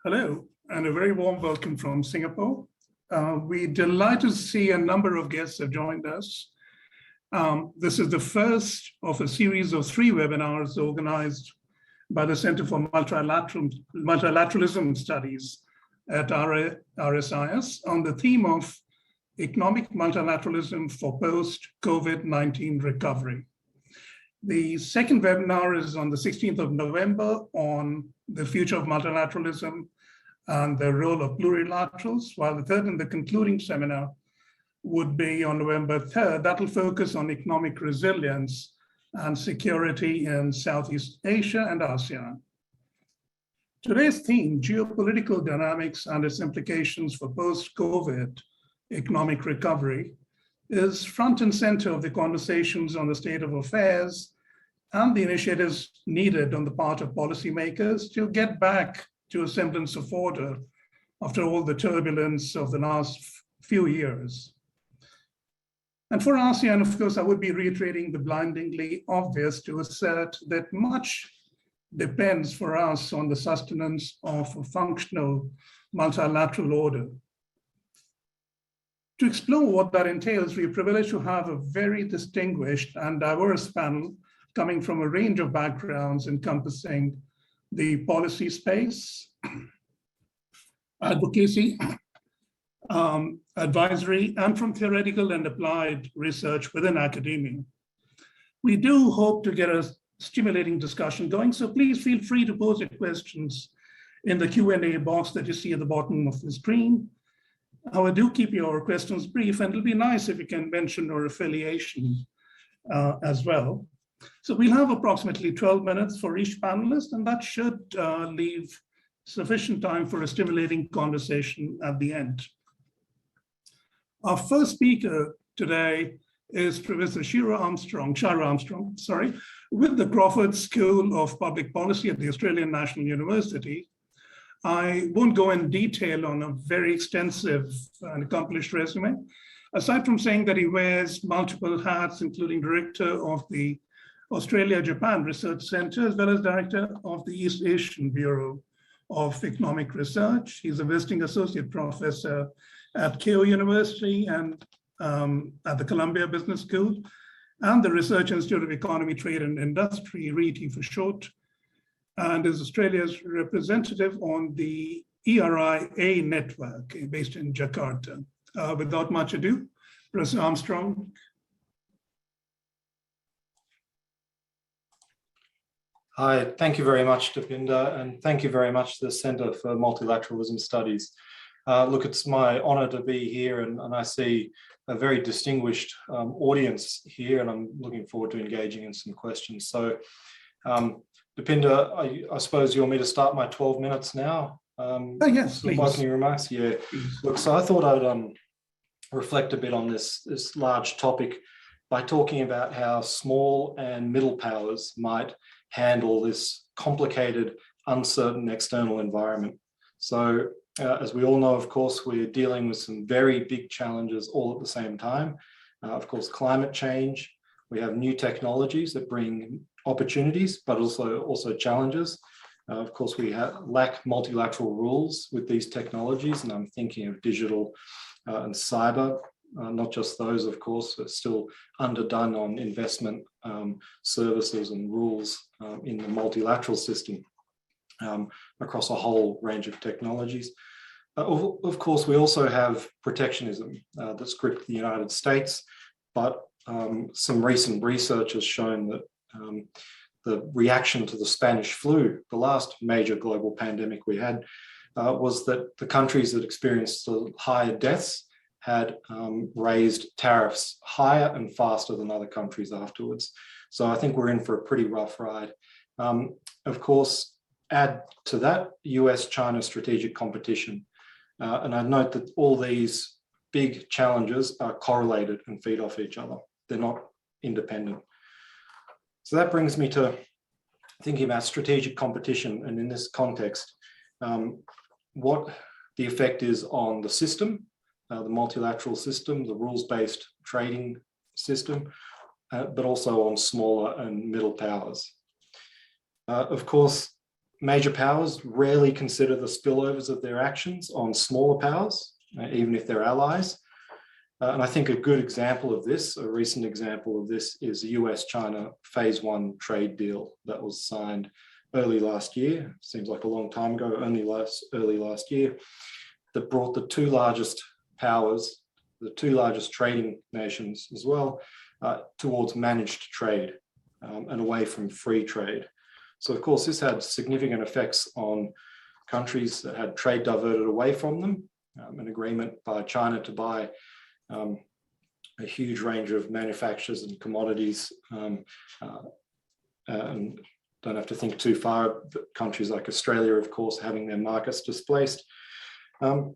Hello, and a very warm welcome from Singapore. We're delighted to see a number of guests have joined us. This is the first of a series of 3 webinars organized by the Center for Multilateralism Studies at RSIS on the theme of economic multilateralism for post-COVID-19 recovery. The second webinar is on the 16th of November on the future of multilateralism and the role of plurilaterals, while the third and the concluding seminar would be on November 3rd. That will focus on economic resilience and security in Southeast Asia and ASEAN. Today's theme, geopolitical dynamics and its implications for post-COVID economic recovery, is front and center of the conversations on the state of affairs and the initiatives needed on the part of policymakers to get back to a semblance of order after all the turbulence of the last few years. And for ASEAN, of course, I would be reiterating the blindingly obvious to assert that much depends for us on the sustenance of a functional multilateral order. To explore what that entails, we are privileged to have a very distinguished and diverse panel coming from a range of backgrounds encompassing the policy space, advocacy, advisory, and from theoretical and applied research within academia. We do hope to get a stimulating discussion going, so please feel free to pose your questions in the Q&A box that you see at the bottom of the screen. However, do keep your questions brief, and it'll be nice if you can mention your affiliation as well. So we'll have approximately 12 minutes for each panelist, and that should leave sufficient time for a stimulating conversation at the end. Our first speaker today is Professor Shira Armstrong, with the Crawford School of Public Policy at the Australian National University. I won't go in detail on a very extensive and accomplished resume, aside from saying that he wears multiple hats, including director of the Australia-Japan Research Center, as well as director of the East Asian Bureau of Economic Research. He's a visiting associate professor at Keio University and at the Columbia Business School and the Research Institute of Economy, Trade and Industry, RIET for short, and is Australia's representative on the ERIA network based in Jakarta. Without much ado, Professor Armstrong. Hi, thank you very much, Dipinda, and thank you very much to the Center for Multilateralism Studies. Look, it's my honor to be here, and I see a very distinguished audience here, and I'm looking forward to engaging in some questions. So, Dipinda, I suppose you want me to start my 12 minutes now? Yes, please. Opening remarks? Yeah. Look, so I thought I'd reflect a bit on this large topic by talking about how small and middle powers might handle this complicated, uncertain external environment. So as we all know, of course, we're dealing with some very big challenges all at the same time. Of course, climate change, we have new technologies that bring opportunities, but also challenges. Of course, we lack multilateral rules with these technologies, and I'm thinking of digital and cyber. Not just those, of course, are still underdone on investment services and rules in the multilateral system across a whole range of technologies. Of course, we also have protectionism that's gripped the United States, but some recent research has shown that the reaction to the Spanish flu, the last major global pandemic we had, was that the countries that experienced the higher deaths had raised tariffs higher and faster than other countries afterwards. So I think we're in for a pretty rough ride. Of course, add to that US-China strategic competition. And I note that all these big challenges are correlated and feed off each other. They're not independent. So that brings me to thinking about strategic competition, and in this context, what the effect is on the system, the multilateral system, the rules-based trading system, but also on smaller and middle powers. Of course, major powers rarely consider the spillovers of their actions on smaller powers, even if they're allies. And I think a good example of this, a recent example of this, is the US-China Phase 1 trade deal that was signed early last year. Seems like a long time ago, early last year, that brought the two largest powers, the two largest trading nations as well, towards managed trade and away from free trade. So of course, this had significant effects on countries that had trade diverted away from them. An agreement by China to buy a huge range of manufacturers and commodities, and don't have to think too far, but countries like Australia, of course, having their markets displaced. And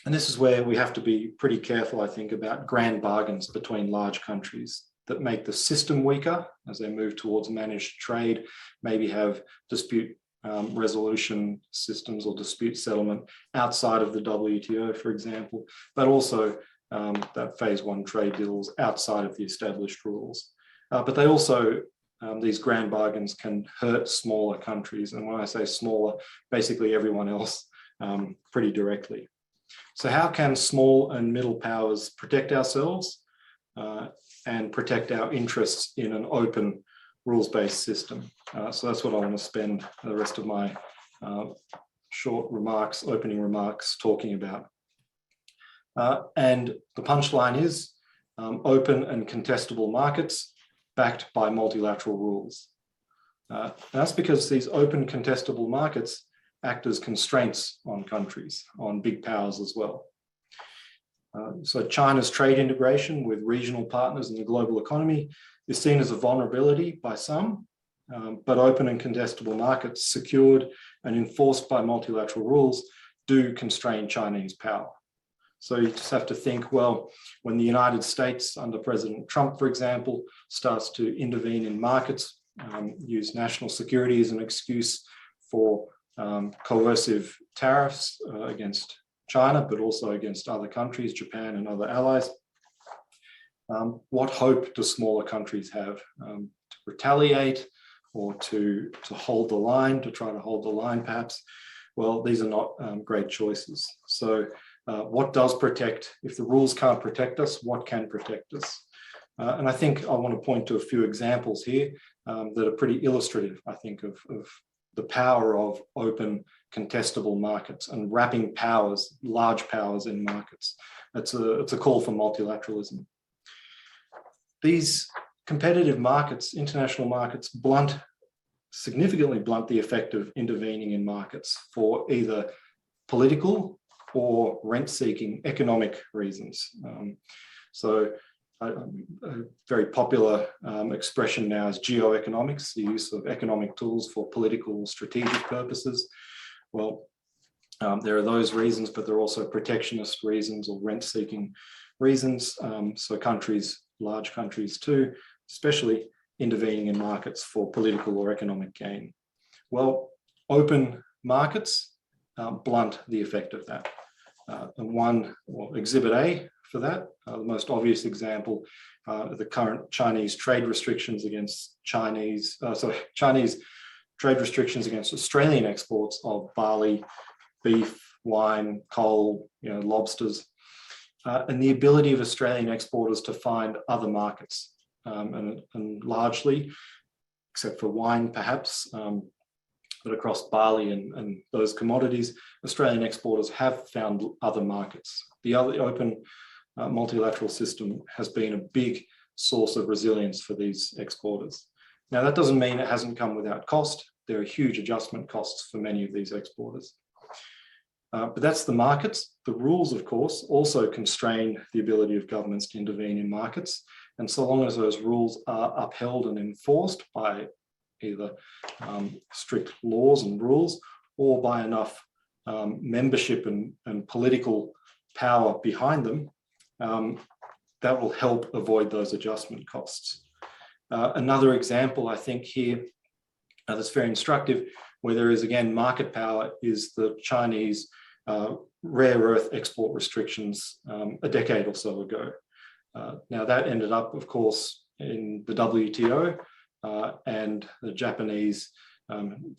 this is where we have to be pretty careful, I think, about grand bargains between large countries that make the system weaker as they move towards managed trade, maybe have dispute resolution systems or dispute settlement outside of the WTO, for example, but also that Phase 1 trade deals outside of the established rules. But they also, these grand bargains can hurt smaller countries. And when I say smaller, basically everyone else pretty directly. So how can small and middle powers protect ourselves and protect our interests in an open rules-based system? So that's what I want to spend the rest of my short remarks, opening remarks, talking about. And the punchline is open and contestable markets backed by multilateral rules. That's because these open contestable markets act as constraints on countries, on big powers as well. So China's trade integration with regional partners in the global economy is seen as a vulnerability by some, but open and contestable markets secured and enforced by multilateral rules do constrain Chinese power. So you just have to think, well, when the United States under President Trump, for example, starts to intervene in markets, use national security as an excuse for coercive tariffs against China, but also against other countries, Japan and other allies, what hope do smaller countries have to retaliate or to hold the line, to try to hold the line perhaps? Well, these are not great choices. So what does protect? If the rules can't protect us, what can protect us? And I think I want to point to a few examples here that are pretty illustrative, I think, of the power of open, contestable markets and wrapping powers, large powers in markets. It's a call for multilateralism. These competitive markets, international markets, significantly blunt the effect of intervening in markets for either political or rent-seeking economic reasons. So a very popular expression now is geoeconomics, the use of economic tools for political strategic purposes. Well, there are those reasons, but there are also protectionist reasons or rent-seeking reasons. So countries, large countries too, especially intervening in markets for political or economic gain. Well, open markets blunt the effect of that. And Exhibit A for that, the most obvious example, the current Chinese trade restrictions against Chinese trade restrictions against Australian exports of barley, beef, wine, coal, lobsters, and the ability of Australian exporters to find other markets, and largely, except for wine perhaps, but across barley and those commodities, Australian exporters have found other markets. The other open multilateral system has been a big source of resilience for these exporters. Now, that doesn't mean it hasn't come without cost. There are huge adjustment costs for many of these exporters. But that's the markets. The rules, of course, also constrain the ability of governments to intervene in markets. And so long as those rules are upheld and enforced by either strict laws and rules or by enough membership and political power behind them, that will help avoid those adjustment costs. Another example, I think, here that's very instructive, where there is, again, market power, is the Chinese rare earth export restrictions a decade or so ago. Now, that ended up, of course, in the WTO, and the Japanese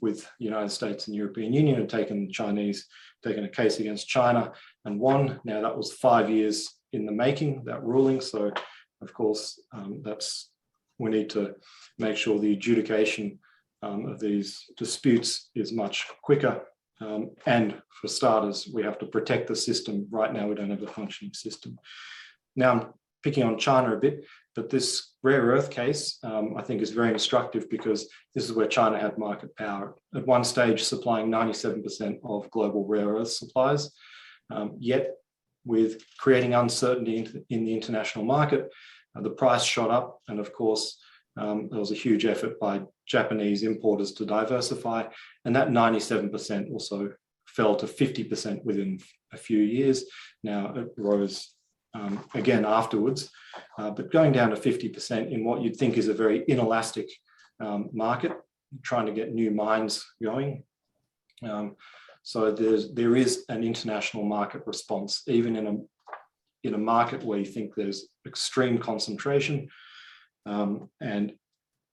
with the United States and European Union had taken a case against China and won. Now that was 5 years in the making, that ruling. So of course, we need to make sure the adjudication of these disputes is much quicker. And for starters, we have to protect the system. Right now, we don't have a functioning system. Now, I'm picking on China a bit, but this rare earth case, I think, is very instructive because this is where China had market power. At one stage, supplying 97% of global rare earth supplies, yet with creating uncertainty in the international market, the price shot up. And of course, there was a huge effort by Japanese importers to diversify, and that 97% also fell to 50% within a few years. Now it rose again afterwards, but going down to 50% in what you'd think is a very inelastic market, trying to get new mines going. So there is an international market response, even in a market where you think there's extreme concentration and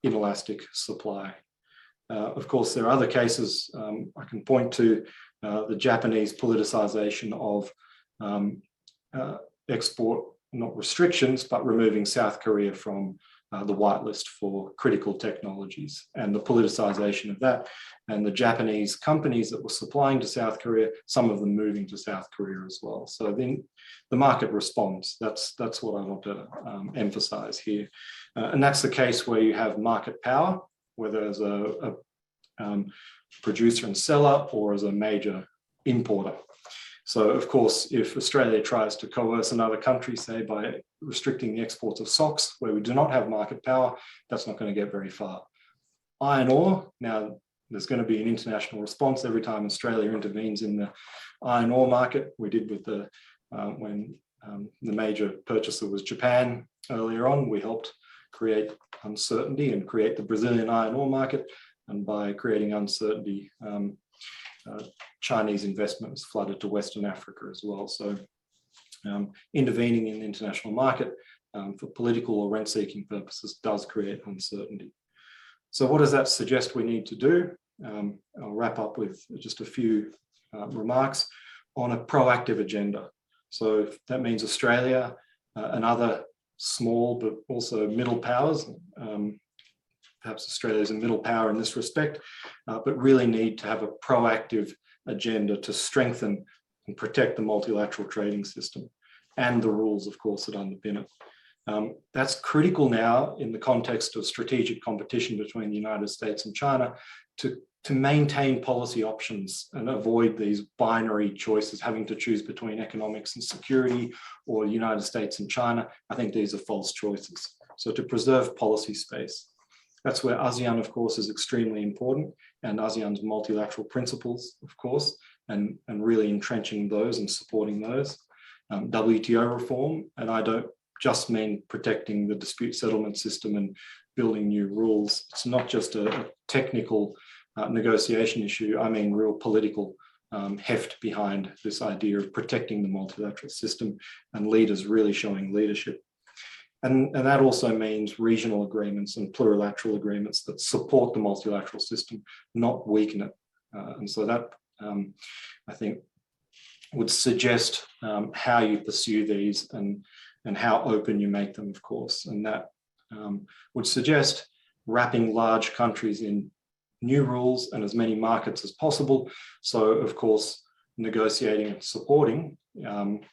inelastic supply. Of course, there are other cases I can point to, the Japanese politicization of export, not restrictions, but removing South Korea from the whitelist for critical technologies, and the politicization of that, and the Japanese companies that were supplying to South Korea, some of them moving to South Korea as well. So then the market responds. That's what I want to emphasize here. And that's the case where you have market power, whether as a producer and seller or as a major importer. So of course, if Australia tries to coerce another country, say by restricting the exports of socks, where we do not have market power, that's not going to get very far. Iron ore, now there's going to be an international response every time Australia intervenes in the iron ore market. We did with when the major purchaser was Japan earlier on. We helped create uncertainty and create the Brazilian iron ore market. And by creating uncertainty, Chinese investments flooded to Western Africa as well. So intervening in the international market for political or rent-seeking purposes does create uncertainty. So what does that suggest we need to do? I'll wrap up with just a few remarks on a proactive agenda. So that means Australia and other small but also middle powers, perhaps Australia is a middle power in this respect, but really need to have a proactive agenda to strengthen and protect the multilateral trading system and the rules, of course, that underpin it. That's critical now in the context of strategic competition between the United States and China to maintain policy options and avoid these binary choices, having to choose between economics and security or the United States and China. I think these are false choices. So to preserve policy space. That's where ASEAN, of course, is extremely important, and ASEAN's multilateral principles, of course, and really entrenching those and supporting those. WTO reform, and I don't just mean protecting the dispute settlement system and building new rules. It's not just a technical negotiation issue. I mean real political heft behind this idea of protecting the multilateral system and leaders really showing leadership. And that also means regional agreements and plurilateral agreements that support the multilateral system, not weaken it. And so that, I think, would suggest how you pursue these and how open you make them, of course. And that would suggest wrapping large countries in new rules and as many markets as possible. So, of course, negotiating and supporting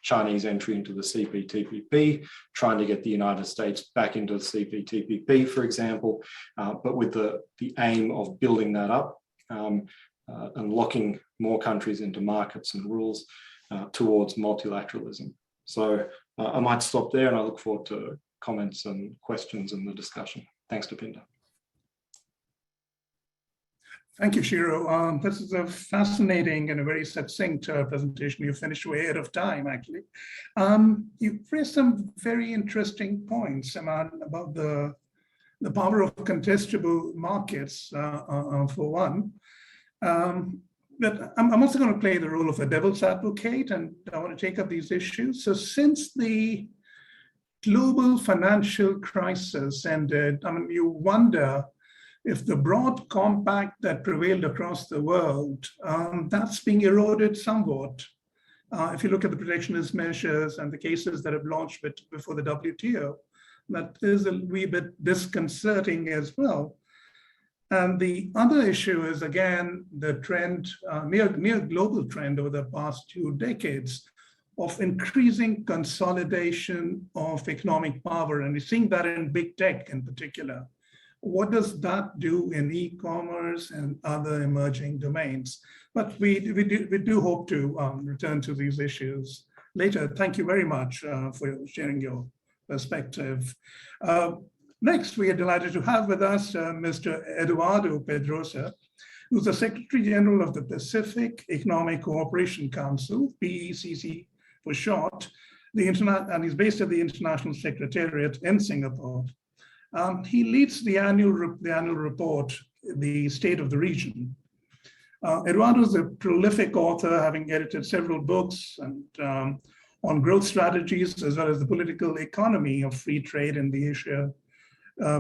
Chinese entry into the CPTPP, trying to get the United States back into the CPTPP, for example, but with the aim of building that up and locking more countries into markets and rules towards multilateralism. So I might stop there, and I look forward to comments and questions in the discussion. Thanks, Dipinda. Thank you, Shiro. This is a fascinating and a very succinct presentation. You finished way ahead of time, actually. You raised some very interesting points, Aman, about the power of contestable markets, for one. But I'm also going to play the role of a devil's advocate, and I want to take up these issues. So since the global financial crisis ended, I mean, you wonder if the broad compact that prevailed across the world, that's being eroded somewhat. If you look at the protectionist measures and the cases that have launched before the WTO, that is a wee bit disconcerting as well. And the other issue is, again, the trend, near global trend over the past 2 decades of increasing consolidation of economic power. And we're seeing that in big tech in particular. What does that do in e-commerce and other emerging domains? But we do hope to return to these issues later. Thank you very much for sharing your perspective. Next, we are delighted to have with us Mr. Eduardo Pedrosa, who's the Secretary General of the Pacific Economic Cooperation Council, PECC for short, and he's based at the International Secretariat in Singapore. He leads the annual report, The State of the Region. Eduardo is a prolific author, having edited several books and on growth strategies, as well as the political economy of free trade in the Asia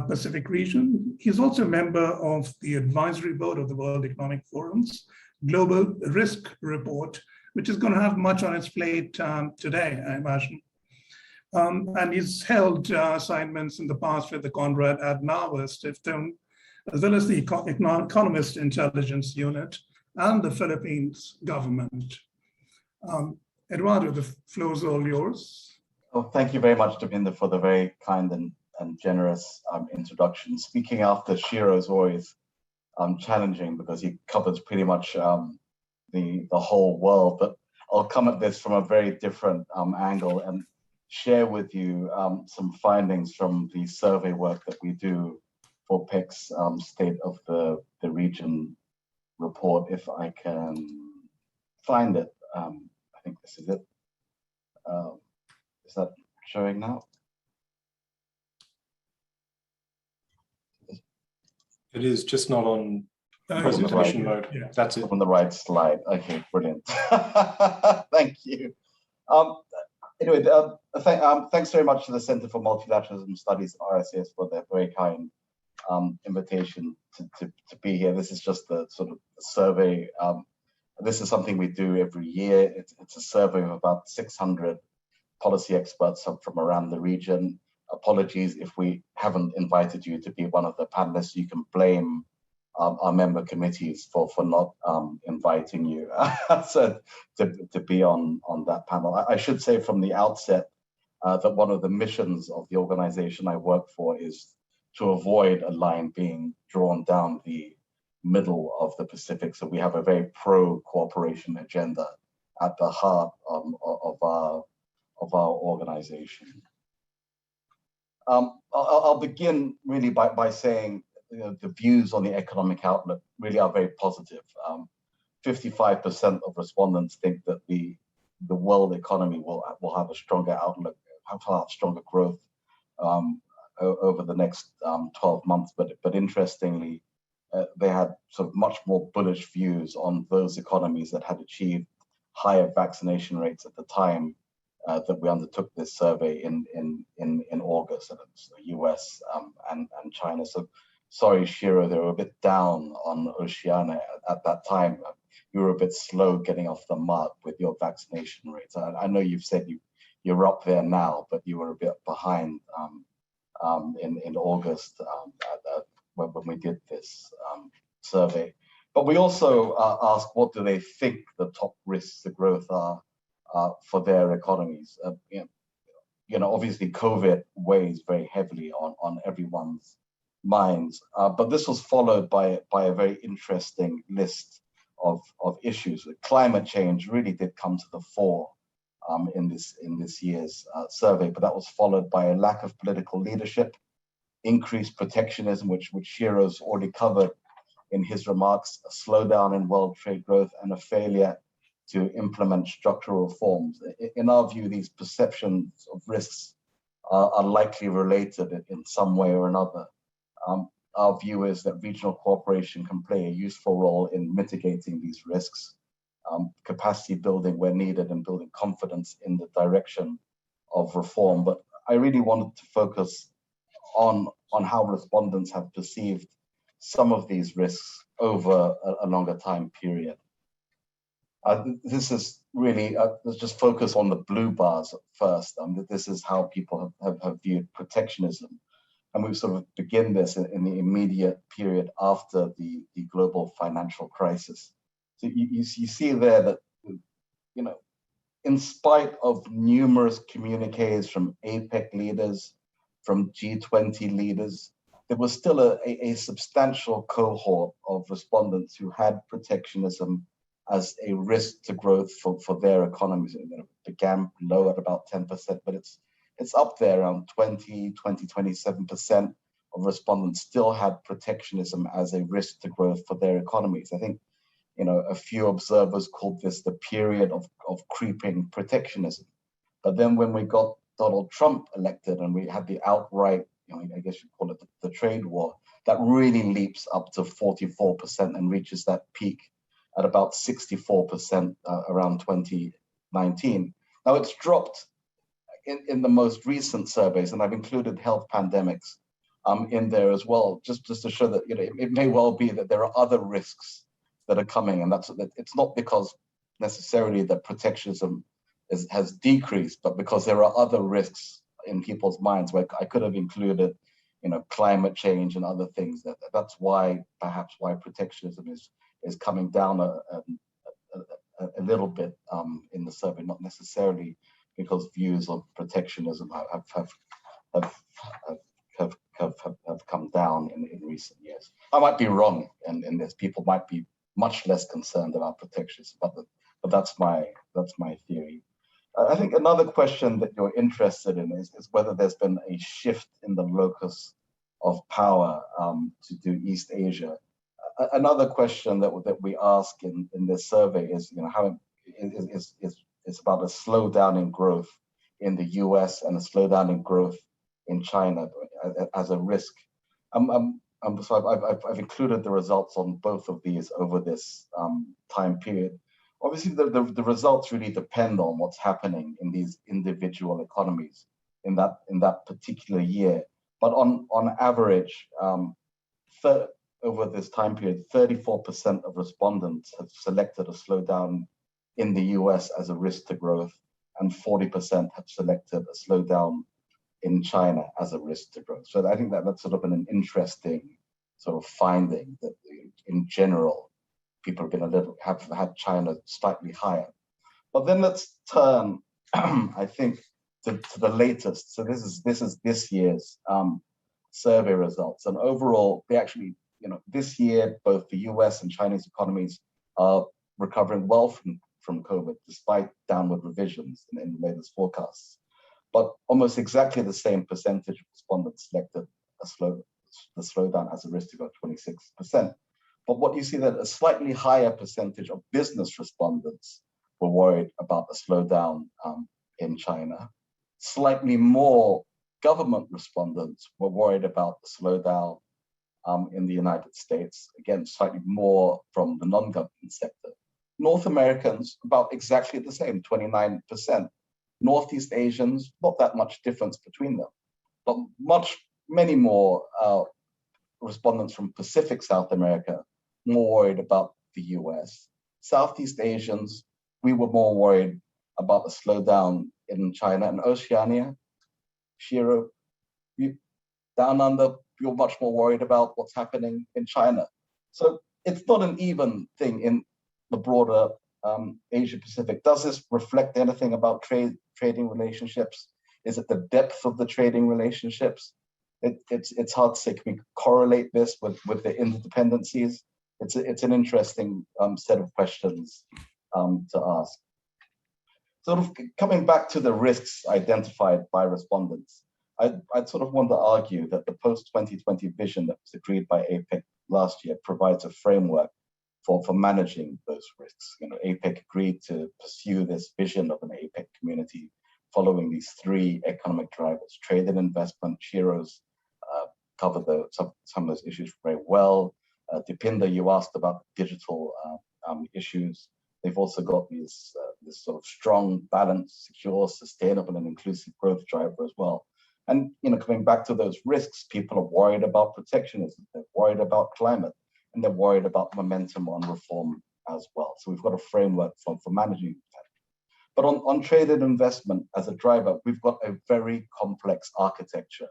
Pacific region. He's also a member of the advisory board of the World Economic Forum's Global Risk Report, which is going to have much on its plate today, I imagine. And he's held assignments in the past with the Konrad Adenauer Stiftung, as well as the Economist Intelligence Unit and the Philippines government. Eduardo, the floor is all yours. Oh, thank you very much, Davinder, for the very kind and generous introduction. Speaking after Shiro is always challenging because he covers pretty much the whole world, but I'll come at this from a very different angle and share with you some findings from the survey work that we do for PEC's State of the Region report. If I can find it, I think this is it. Is that showing now? It is just not on presentation mode. Yeah. That's it. On the right slide. Okay, brilliant. Thank you. Anyway, thanks very much to the Center for Multilateralism Studies, RSS, for their very kind invitation to be here. This is just the sort of survey. This is something we do every year. It's a survey of about 600 policy experts from around the region. Apologies if we haven't invited you to be one of the panelists. You can blame our member committees for not inviting you so to be on that panel. I should say from the outset that one of the missions of the organization I work for is to avoid a line being drawn down the middle of the Pacific. So we have a very pro-cooperation agenda at the heart of our organization. I'll begin really by saying, you know, the views on the economic outlook really are very positive. 55% of respondents think that the world economy will have a stronger outlook, have stronger growth over the next 12 months. But interestingly, they had sort of much more bullish views on those economies that had achieved higher vaccination rates at the time that we undertook this survey in August, and it's the US and China. So sorry, Shiro, they were a bit down on Oceania at that time. You were a bit slow getting off the mark with your vaccination rates. I know you've said you're up there now, but you were a bit behind in August when we did this survey. But we also asked, what do they think the top risks to growth are for their economies? You know, obviously COVID weighs very heavily on everyone's minds, but this was followed by a very interesting list of issues. Climate change really did come to the fore in this year's survey, but that was followed by a lack of political leadership, increased protectionism, which Shiro's already covered in his remarks, a slowdown in world trade growth, and a failure to implement structural reforms. In our view, these perceptions of risks are likely related in some way or another. Our view is that regional cooperation can play a useful role in mitigating these risks, capacity building where needed, and building confidence in the direction of reform. But I really wanted to focus on how respondents have perceived some of these risks over a longer time period. This is really, let's just focus on the blue bars first. This is how people have viewed protectionism. And we sort of begin this in the immediate period after the global financial crisis. So you see there that, you know, in spite of numerous communiques from APEC leaders, from G20 leaders, there was still a substantial cohort of respondents who had protectionism as a risk to growth for their economies. You know, it began low at about 10%, but it's up there around 27% of respondents still had protectionism as a risk to growth for their economies. I think, you know, a few observers called this the period of creeping protectionism. But then when we got Donald Trump elected and we had the outright, you know, I guess you call it the trade war, that really leaps up to 44% and reaches that peak at about 64% around 2019. Now it's dropped in the most recent surveys, and I've included health pandemics in there as well, just to show that, you know, it may well be that there are other risks that are coming, and it's not because necessarily that protectionism has decreased, but because there are other risks in people's minds. Where I could have included, you know, climate change and other things. That's why perhaps why protectionism is coming down a little bit in the survey, not necessarily because views of protectionism have come down in recent years. I might be wrong in this. People might be much less concerned about protectionism, but that's my theory. I think another question that you're interested in is whether there's been a shift in the locus of power to do East Asia. Another question that we ask in this survey is, you know, how it's about a slowdown in growth in the US and a slowdown in growth in China as a risk. So I've included the results on both of these over this time period. Obviously, the results really depend on what's happening in these individual economies in that particular year. But on average, over this time period, 34% of respondents have selected a slowdown in the US as a risk to growth, and 40% have selected a slowdown in China as a risk to growth. So I think that's sort of an interesting sort of finding that in general, people have had China slightly higher. But then let's turn, I think, to the latest. So this is this year's survey results, and overall, they actually, you know, this year both the US and Chinese economies are recovering well from COVID, despite downward revisions in the latest forecasts. But almost exactly the same percentage of respondents selected the slowdown as a risk to growth, 26%. But what you see that a slightly higher percentage of business respondents were worried about a slowdown in China. Slightly more government respondents were worried about the slowdown in the United States. Again, slightly more from the non-government sector. North Americans, about exactly the same, 29%. Northeast Asians, not that much difference between them, but many more respondents from Pacific South America, more worried about the US. Southeast Asians, we were more worried about the slowdown in China and Oceania. Shiro, down under, you're much more worried about what's happening in China. So it's not an even thing in the broader Asia Pacific. Does this reflect anything about trading relationships? Is it the depth of the trading relationships? It's hard to say. Can we correlate this with the interdependencies? It's an interesting set of questions to ask. Sort of coming back to the risks identified by respondents, I'd sort of want to argue that the post-2020 vision that was agreed by APEC last year provides a framework for managing those risks. You know, APEC agreed to pursue this vision of an APEC community following these three economic drivers: trade and investment. Shiro's covered some of those issues very well. Dipinder, you asked about digital issues. They've also got this sort of strong, balanced, secure, sustainable, and inclusive growth driver as well. And, you know, coming back to those risks, people are worried about protectionism. They're worried about climate, and they're worried about momentum on reform as well. So we've got a framework for managing that. But on trade and investment as a driver, we've got a very complex architecture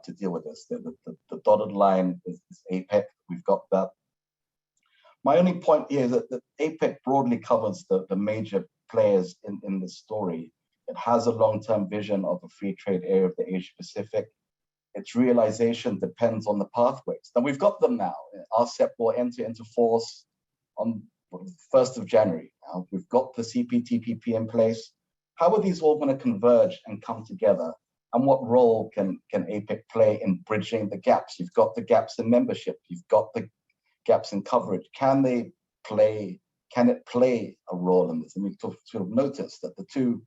to deal with this. The dotted line is APEC. We've got that. My only point here is that APEC broadly covers the major players in this story. It has a long-term vision of a free trade area of the Asia Pacific. Its realization depends on the pathways. And we've got them now. RCEP will enter into force on the 1st of January. Now, we've got the CPTPP in place. How are these all going to converge and come together? And what role can APEC play in bridging the gaps? You've got the gaps in membership. You've got the gaps in coverage. Can it play a role in this? And we've sort of noticed that the two,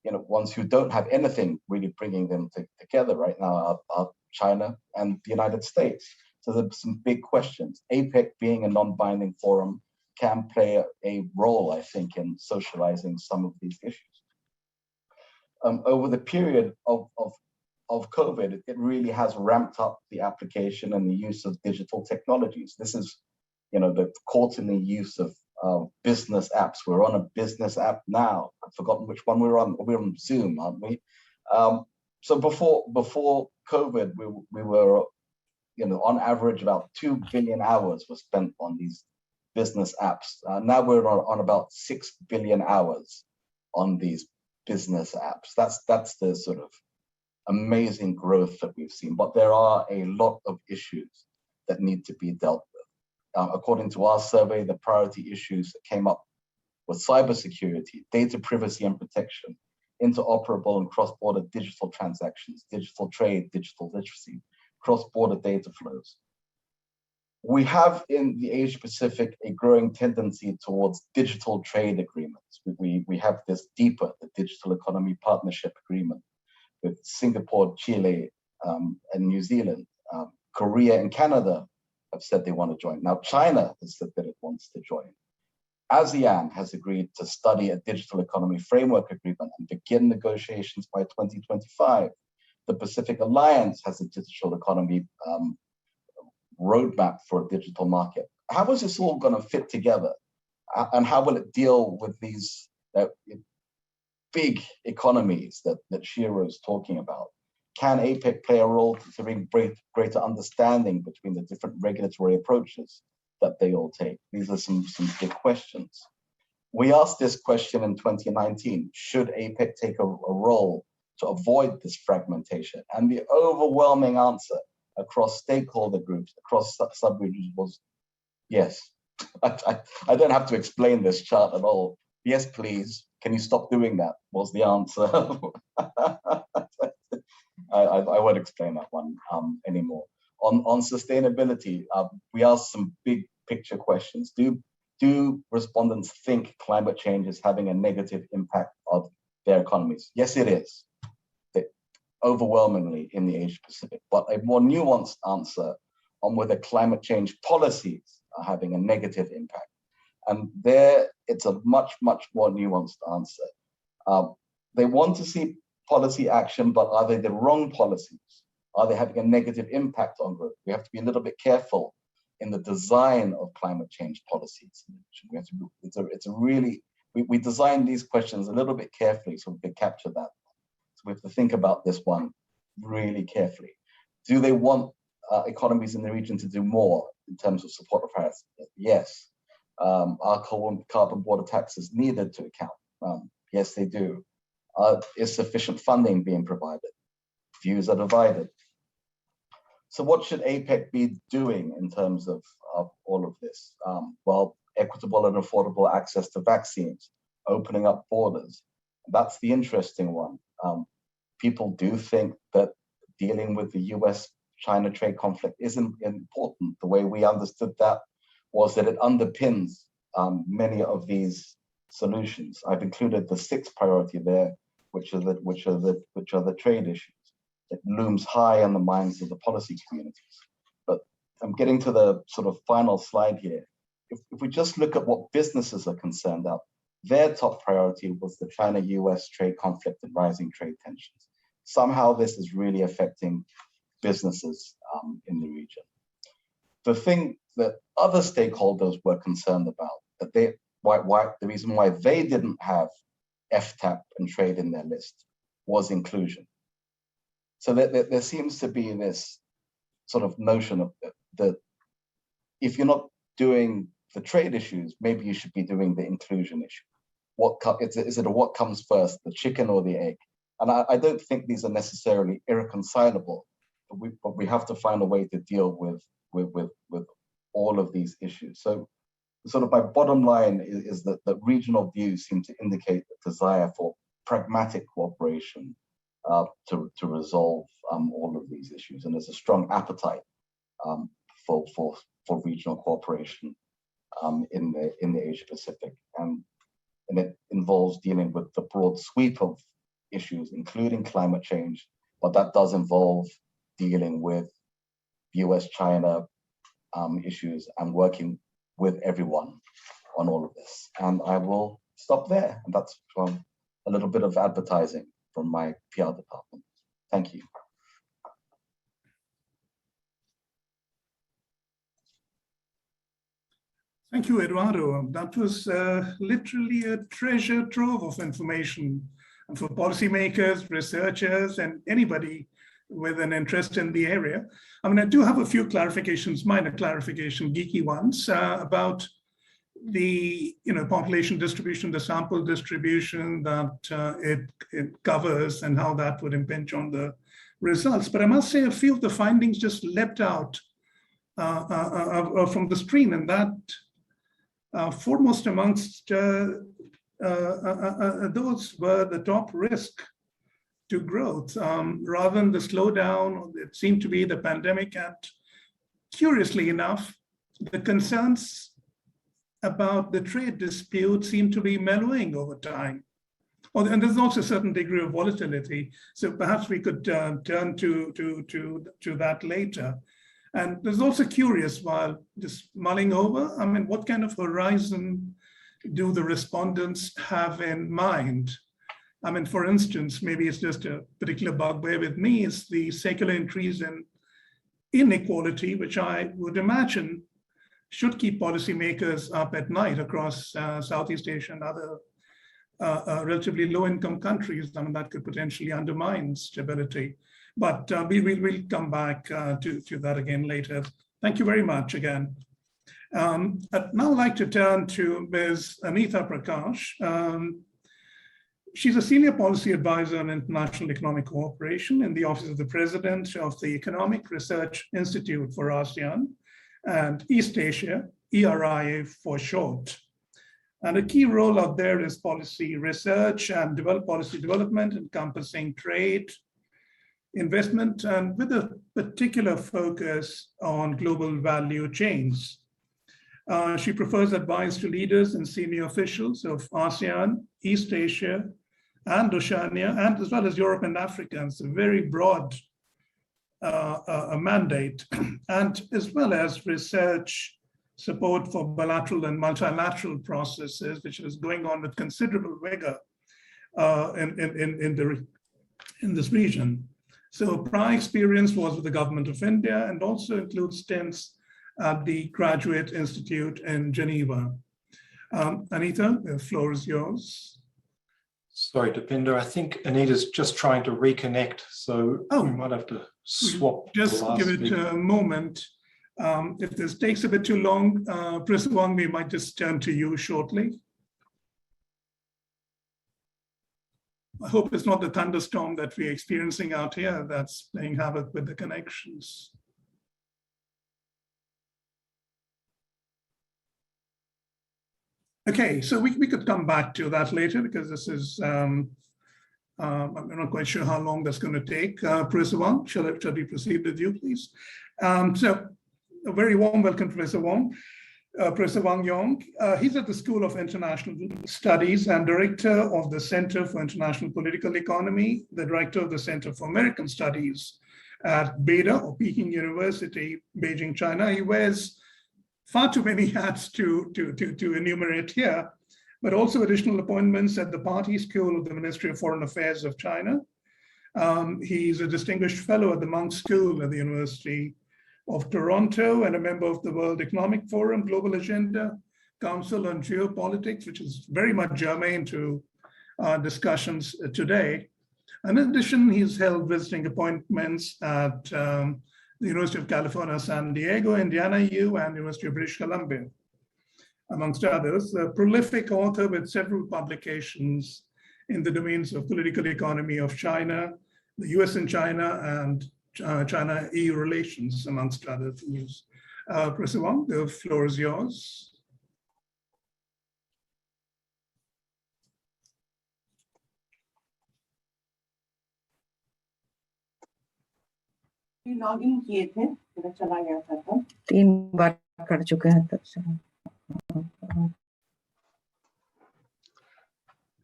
ones who don't have anything really bringing them together right now are China and the United States. So there's some big questions. APEC being a non-binding forum can play a role, I think, in socializing some of these issues. Over the period of COVID, it really has ramped up the application and the use of digital technologies. This is, the quarterly use of business apps. We're on a business app now. I've forgotten which one we're on. We're on Zoom, aren't we? So before COVID, we were, on average about 2 billion hours were spent on these business apps. Now we're on about 6 billion hours on these business apps. That's the sort of amazing growth that we've seen. But there are a lot of issues that need to be dealt with. According to our survey, the priority issues that came up were cybersecurity, data privacy and protection, interoperable and cross-border digital transactions, digital trade, digital literacy, cross-border data flows. We have in the Asia Pacific a growing tendency towards digital trade agreements. We have this DEPA, the Digital Economy Partnership Agreement, with Singapore, Chile, and New Zealand. Korea and Canada have said they want to join. Now China has said that it wants to join. ASEAN has agreed to study a digital economy framework agreement and begin negotiations by 2025. The Pacific Alliance has a digital economy roadmap for a digital market. How is this all going to fit together? And how will it deal with these big economies that Shiro is talking about? Can APEC play a role to bring greater understanding between the different regulatory approaches that they all take? These are some big questions. We asked this question in 2019, should APEC take a role to avoid this fragmentation? And the overwhelming answer across stakeholder groups, across sub-regions was yes. I don't have to explain this chart at all. Yes, please. Can you stop doing that? Was the answer. I won't explain that one anymore. On sustainability, we asked some big picture questions. Do respondents think climate change is having a negative impact on their economies? Yes, it is. Overwhelmingly in the Asia Pacific, but a more nuanced answer on whether climate change policies are having a negative impact. And there, it's a much more nuanced answer. They want to see policy action, but are they the wrong policies? Are they having a negative impact on growth? We have to be a little bit careful in the design of climate change policies. We have to we design these questions a little bit carefully so we can capture that. We have to think about this one really carefully. Do they want economies in the region to do more in terms of support of Paris? Yes. Are carbon border taxes needed to account? Yes, they do. Is sufficient funding being provided? Views are divided. So what should APEC be doing in terms of all of this? Well, equitable and affordable access to vaccines, opening up borders. That's the interesting one. People do think that dealing with the US-China trade conflict isn't important. The way we understood that was that it underpins many of these solutions. I've included the sixth priority there, which are the trade issues. It looms high on the minds of the policy communities. But I'm getting to the sort of final slide here. If we just look at what businesses are concerned about, their top priority was the China-US trade conflict and rising trade tensions. Somehow this is really affecting businesses in the region. the thing that other stakeholders were concerned about, that the reason why they didn't have FTAP and trade in their list was inclusion. So there seems to be this sort of notion of that if you're not doing the trade issues, maybe you should be doing the inclusion issue. Is it a what comes first, the chicken or the egg? And I don't think these are necessarily irreconcilable, but we have to find a way to deal with all of these issues. So sort of my bottom line is that the regional views seem to indicate the desire for pragmatic cooperation to resolve all of these issues. And there's a strong appetite for regional cooperation in the Asia Pacific. And it involves dealing with the broad sweep of issues, including climate change, but that does involve dealing with US-China issues and working with everyone on all of this. And I will stop there. And that's from a little bit of advertising from my PR department. Thank you. Thank you, Eduardo. That was literally a treasure trove of information for policymakers, researchers, and anybody with an interest in the area. I mean, I do have a few clarifications, minor clarification, geeky ones, about the population distribution, the sample distribution that it covers and how that would impinge on the results. But I must say a few of the findings just leapt out from the screen, and that foremost amongst those were the top risk to growth, rather than the slowdown. It seemed to be the pandemic, and curiously enough, the concerns about the trade dispute seem to be mellowing over time. Oh, and there's also a certain degree of volatility, so perhaps we could turn to that later. And there's also curious, while just mulling over, I mean, what kind of horizon do the respondents have in mind? I mean, for instance, maybe it's just a particular bugbear with me, is the secular increase in inequality, which I would imagine should keep policymakers up at night across Southeast Asia and other relatively low-income countries. I mean, that could potentially undermine stability. But we'll come back to that again later. Thank you very much again. I'd now like to turn to Ms. Anita Prakash. She's a senior policy advisor on international economic cooperation in the Office of the President of the Economic Research Institute for ASEAN and East Asia, ERIA for short. And a key role out there is policy research and policy development encompassing trade, investment, and with a particular focus on global value chains. She prefers advice to leaders and senior officials of ASEAN, East Asia, and Oceania, and as well as Europe and Africa. It's a very broad mandate, and as well as research support for bilateral and multilateral processes, which is going on with considerable vigor in this region. So prior experience was with the government of India and also includes stints at the Graduate Institute in Geneva. Anita, the floor is yours. Sorry, Deepinder, I think Anita's just trying to reconnect, so we might have to swap. Just give it a moment. If this takes a bit too long, Professor Wong, we might just turn to you shortly. I hope it's not the thunderstorm that we're experiencing out here that's playing havoc with the connections. Okay, so we could come back to that later because this is, I'm not quite sure how long that's going to take. Professor Wong, shall we proceed with you, please? So a very warm welcome, Professor Wong. Professor Wang Yong. He's at the School of International Studies and director of the Center for International Political Economy, the director of the Center for American Studies at Beida or Peking University, Beijing, China. He wears far too many hats to enumerate here, but also additional appointments at the Party School of the Ministry of Foreign Affairs of China. He's a distinguished fellow at the Monk School at the University of Toronto and a member of the World Economic Forum Global Agenda Council on Geopolitics, which is very much germane to our discussions today. And in addition, he's held visiting appointments at the University of California, San Diego, Indiana U, and University of British Columbia, amongst others. A prolific author with several publications in the domains of political economy of China, the US and China, and China-EU relations, amongst other things. Professor Wong, the floor is yours. Login किए थे, मेरा चला गया था तो 3 बार कर चुके हैं तब से.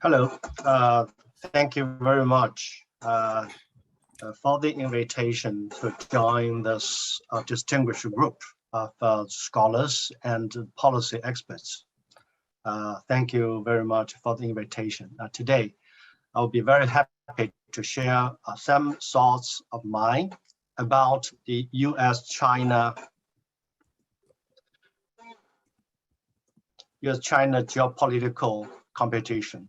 Hello, thank you very much for the invitation to join this distinguished group of scholars and policy experts. Thank you very much for the invitation. Today, I'll be very happy to share some thoughts of mine about the US-China geopolitical competition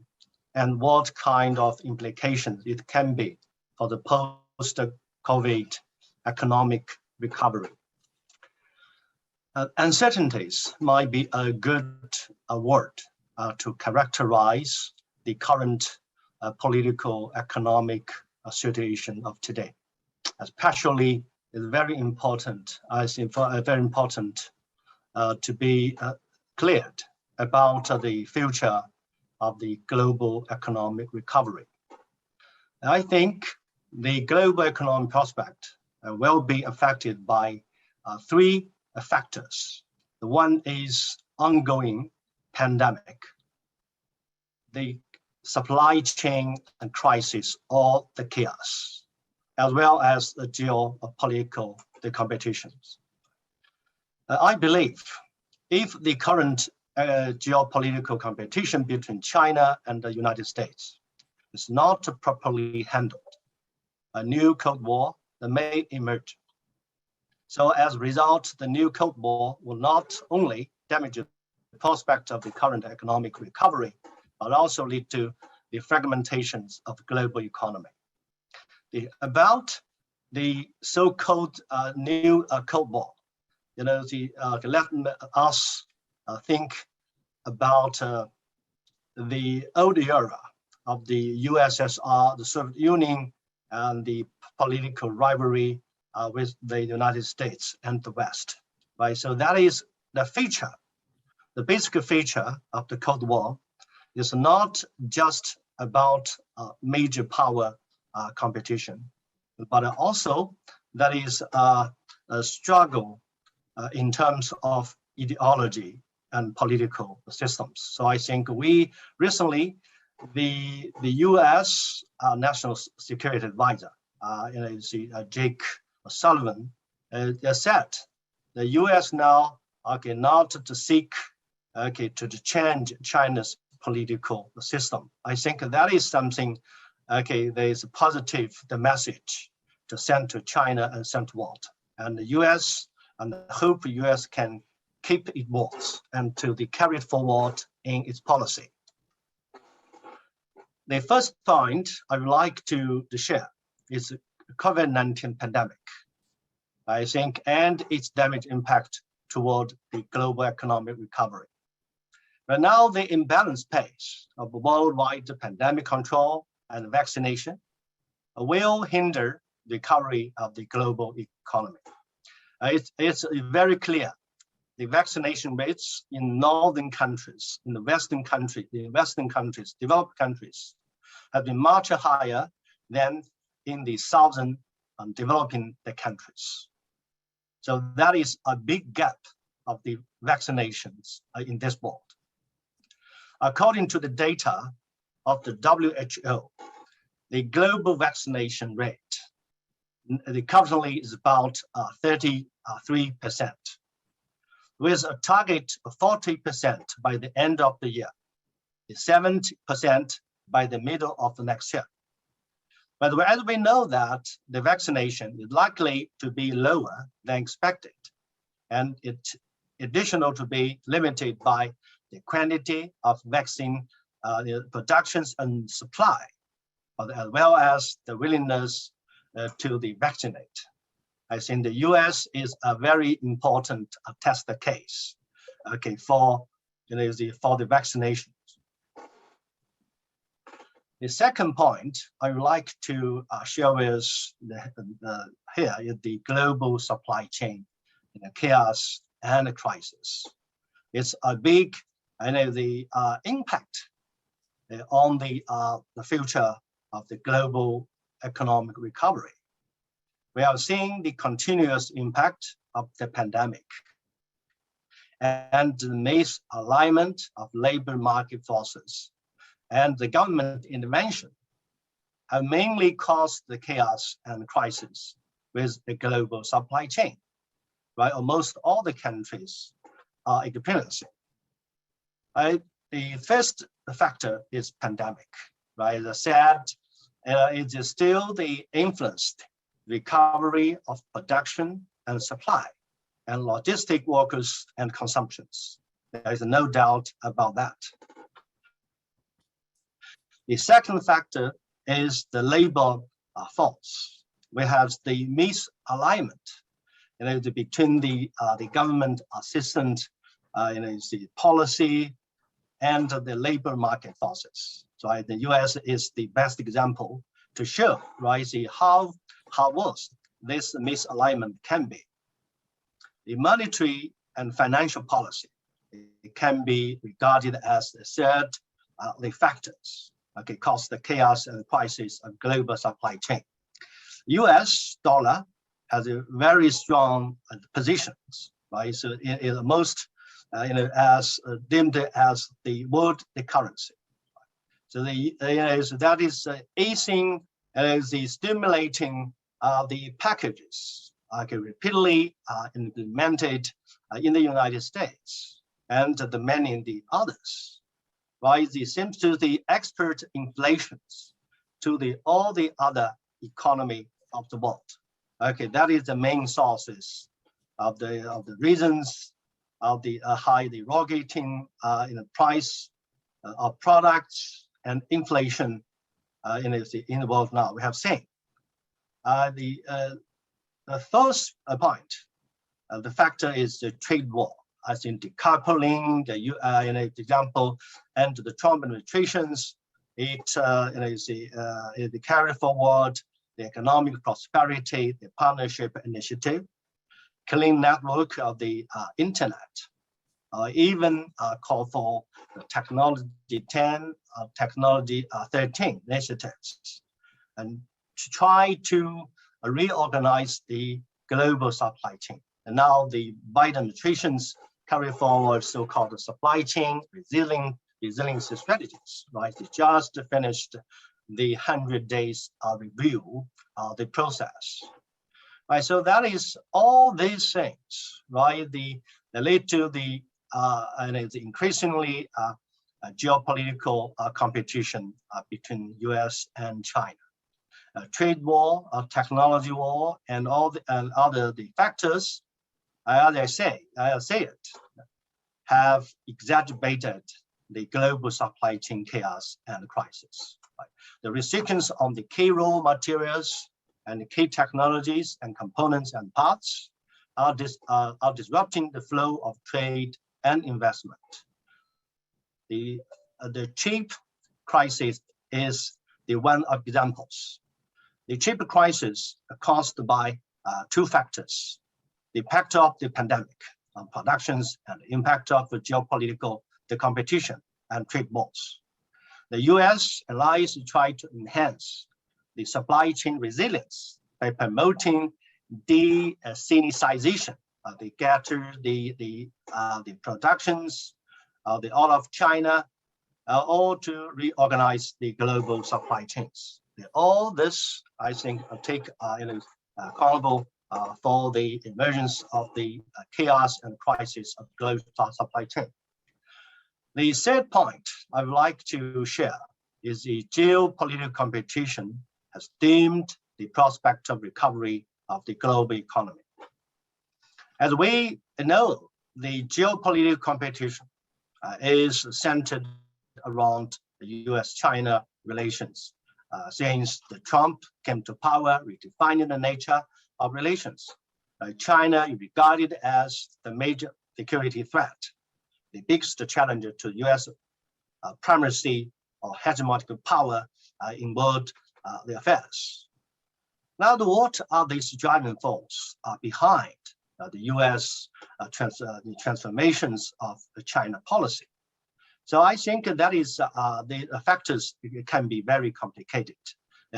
and what kind of implications it can be for the post-COVID economic recovery. Uncertainties might be a good word to characterize the current political economic situation of today. Especially, it's very important, I think, very important to be cleared about the future of the global economic recovery. I think the global economic prospect will be affected by 3 factors. The one is ongoing pandemic, the supply chain and crisis or the chaos, as well as the geopolitical competitions. I believe if the current geopolitical competition between China and the United States is not properly handled, a new Cold War may emerge. So as a result, the new Cold War will not only damage the prospect of the current economic recovery, but also lead to the fragmentations of the global economy. About the so-called new Cold War, let us think about the old era of the USSR, the Soviet Union, and the political rivalry with the United States and the West, right? So that is the feature, the basic feature of the Cold War is not just about major power competition, but also that is a struggle in terms of ideology and political systems. So I think we recently, the U.S. National Security Advisor, Jake Sullivan, said the U.S. now not to seek to change China's political system. I think that is something. There is a positive message to send to China and send to world, and the U.S. and I hope the U.S. can keep its words and to carry it forward in its policy. The first point I would like to share is COVID-19 pandemic, I think, and its damage impact toward the global economic recovery. But now the imbalanced pace of worldwide pandemic control and vaccination will hinder the recovery of the global economy. It's very clear. The vaccination rates in northern countries, in the Western countries, developed countries, have been much higher than in the southern developing countries. So that is a big gap of the vaccinations in this world. According to the data of the WHO, the global vaccination rate currently is about 33%, with a target of 40% by the end of the year, 70% by the middle of the next year. But as we know that the vaccination is likely to be lower than expected, and it additional to be limited by the quantity of vaccine the productions and supply, as well as the willingness to the vaccinate. I think the US is a very important test case, okay, for the vaccinations. The second point I would like to share with here is the global supply chain chaos and the crisis. It's a big impact on the future of the global economic recovery. We are seeing the continuous impact of the pandemic and the misalignment of labor market forces and the government intervention have mainly caused the chaos and crisis with the global supply chain, right? Almost all the countries are experiencing. Right? The first factor is pandemic, right? As I said, it is still the influenced recovery of production and supply and logistic workers and consumptions. There is no doubt about that. The second factor is the labor force. We have the misalignment between the government assistance, the policy and the labor market forces. So the US is the best example to show, right, how worse this misalignment can be. The monetary and financial policy, it can be regarded as the third the factors, okay, cause the chaos and crisis of global supply chain. US dollar has a very strong positions, right? So it is most, as deemed as the world the currency. So that is easing the stimulating the packages, okay, repeatedly implemented in the United States and the many in the others, right? It seems to the expert inflations to all the other economy of the world. Okay, that is the main sources of the reasons of the high rocketing price of products and inflation in the world now. We have seen the first point, the factor is the trade war. I think decoupling, the example, and the Trump administrations, it carry forward the economic prosperity, the partnership initiative, clean network of the internet, even call for the technology 10, technology 13 initiatives, and to try to reorganize the global supply chain. And now the Biden administrations carry forward so-called supply chain resiliency strategies, right? They just finished the 100 days review of the process. Right, so that is all these things, right? They lead to the increasingly geopolitical competition between US and China. Trade war, technology war, and all the other factors, as I say it, have exacerbated the global supply chain chaos and crisis. Right? The restrictions on the key raw materials and the key technologies and components and parts are disrupting the flow of trade and investment. The chip crisis is the one of examples. The chip crisis caused by two factors: the impact of the pandemic on productions and the impact of the geopolitical competition and trade wars. The US allies try to enhance the supply chain resilience by promoting de-sinicization. They gather the productions of all of China, all to reorganize the global supply chains. All this, I think, take accountable for the emergence of the chaos and crisis of global supply chain. The third point I would like to share is the geopolitical competition has dimmed the prospect of recovery of the global economy. As we know, the geopolitical competition is centered around the US-China relations. Since the Trump came to power, redefining the nature of relations. China is regarded as the major security threat, the biggest challenger to US primacy or hegemonic power in world affairs. Now, what are these driving forces behind the US the transformations of the China policy? So I think that is the factors can be very complicated.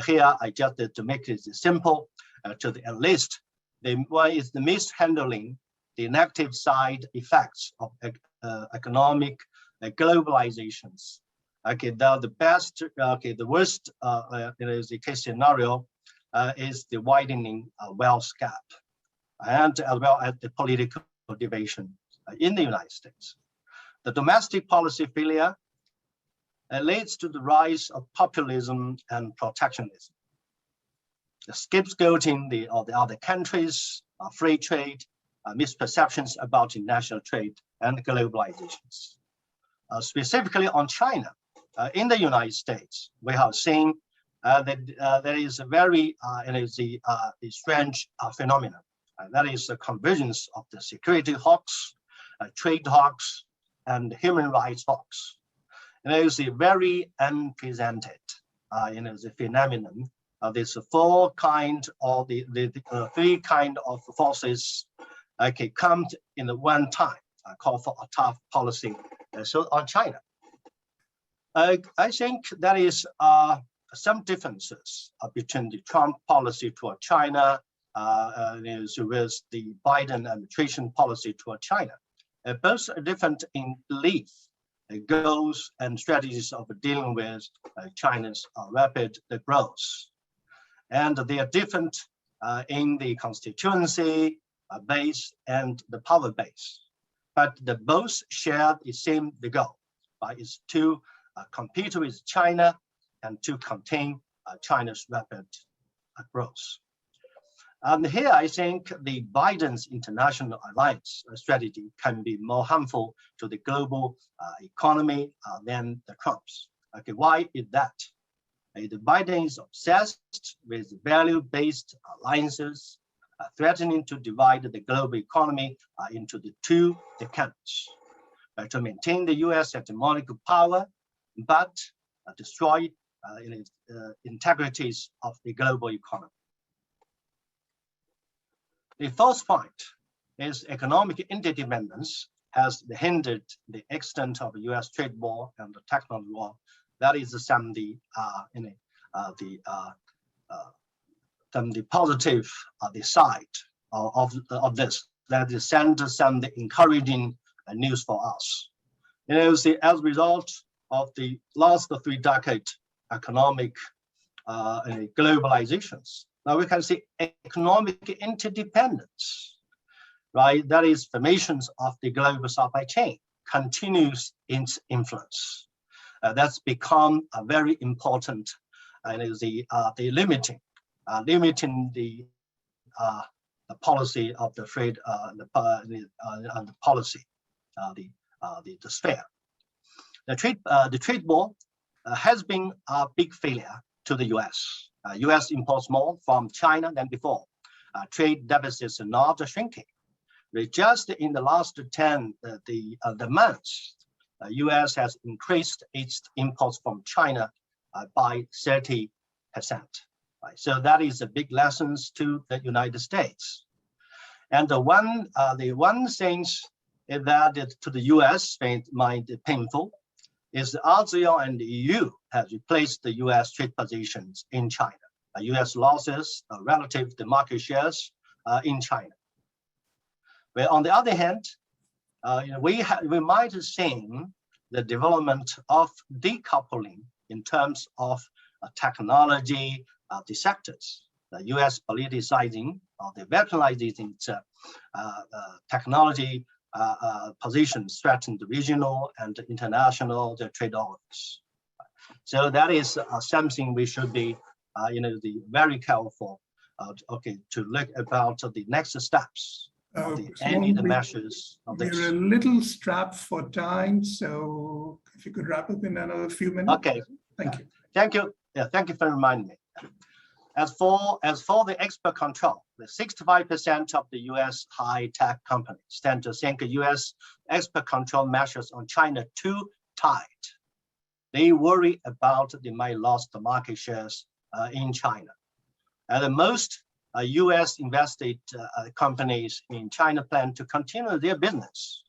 Here, I just to make it simple to the list. One is the mishandling the negative side effects of economic globalizations. Okay, the worst is the case scenario is the widening wealth gap, and as well as the political division in the United States. The domestic policy failure leads to the rise of populism and protectionism. The scapegoating of the other countries, free trade, misperceptions about international trade and globalizations. Specifically on China, in the United States, we have seen that there is a very strange phenomenon. That is the convergence of the security hawks, trade hawks, and human rights hawks. And it is a very unprecedented the phenomenon of these three kind of forces come in the one time, call for a tough policy so on China. I think that is some differences between the Trump policy toward China with the Biden administration policy toward China. Both are different in belief, goals, and strategies of dealing with China's rapid growth. And they are different in the constituency base and the power base. But they both share the same goal, is to compete with China and to contain China's rapid growth. And here, I think the Biden's international alliance strategy can be more harmful to the global economy than the Trump's. Okay, why is that? The Biden is obsessed with value-based alliances, threatening to divide the global economy into the two camps, to maintain the U.S. hegemonic power, but destroy integrities of the global economy. The fourth point is economic interdependence has hindered the extent of U.S. trade war and the technology war. That is some the positive the side of this. That is send some the encouraging news for us. As a result of the last 3 decades economic globalizations. Now we can see economic interdependence, right? That is formations of the global supply chain continues its influence. That's become a very important and is the limiting the policy of the trade the policy the sphere. The trade war has been a big failure to the U.S. U.S. imports more from China than before. Trade deficits are not shrinking. Just in the last 10 months, U.S. has increased its imports from China by 30%. Right? So that is a big lesson to the United States. And the one thing is that to the U.S. might be painful is the ASEAN and the EU has replaced the U.S. trade positions in China. U.S. losses relative to market shares in China. But on the other hand, we might have seen the development of decoupling in terms of technology, the sectors. The U.S. politicizing or the weaponizing its technology positions threaten the regional and international trade orders. So that is something we should be very careful, to look about the next steps, the measures of this. We're a little strapped for time, so if you could wrap up in another few minutes. Okay. Thank you. Thank you. Yeah, thank you for reminding me. As for the export control, the 65% of the U.S. high-tech companies tend to think U.S. export control measures on China too tight. They worry about they might lose the market shares in China. And the most U.S. invested companies in China plan to continue their business,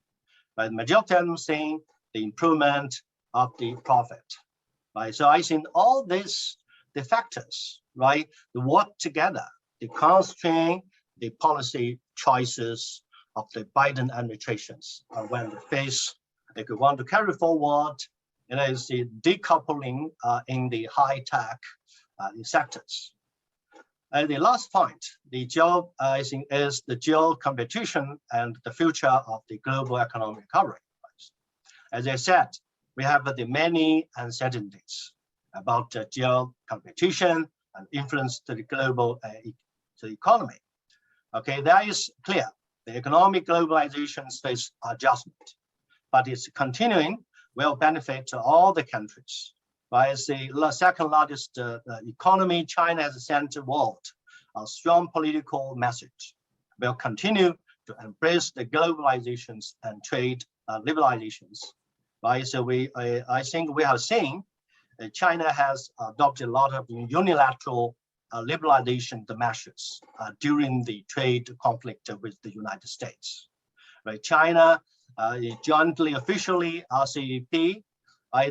but the majority of them saying the improvement of the profit. Right? So I think all these the factors, right, they work together, they constrain the policy choices of the Biden administrations when they want to carry forward, is the decoupling in the high-tech sectors. And the last point, I think, is the geo-competition and the future of the global economic recovery. As I said, we have the many uncertainties about geo-competition and influence to the global economy. Okay, that is clear. The economic globalization faces adjustment, but it's continuing will benefit to all the countries. Right? As the second largest economy, China has sent the world a strong political message. Will continue to embrace the globalizations and trade liberalizations. Right? So I think we have seen China has adopted a lot of unilateral liberalization measures during the trade conflict with the United States. Right? China jointly, officially, RCEP,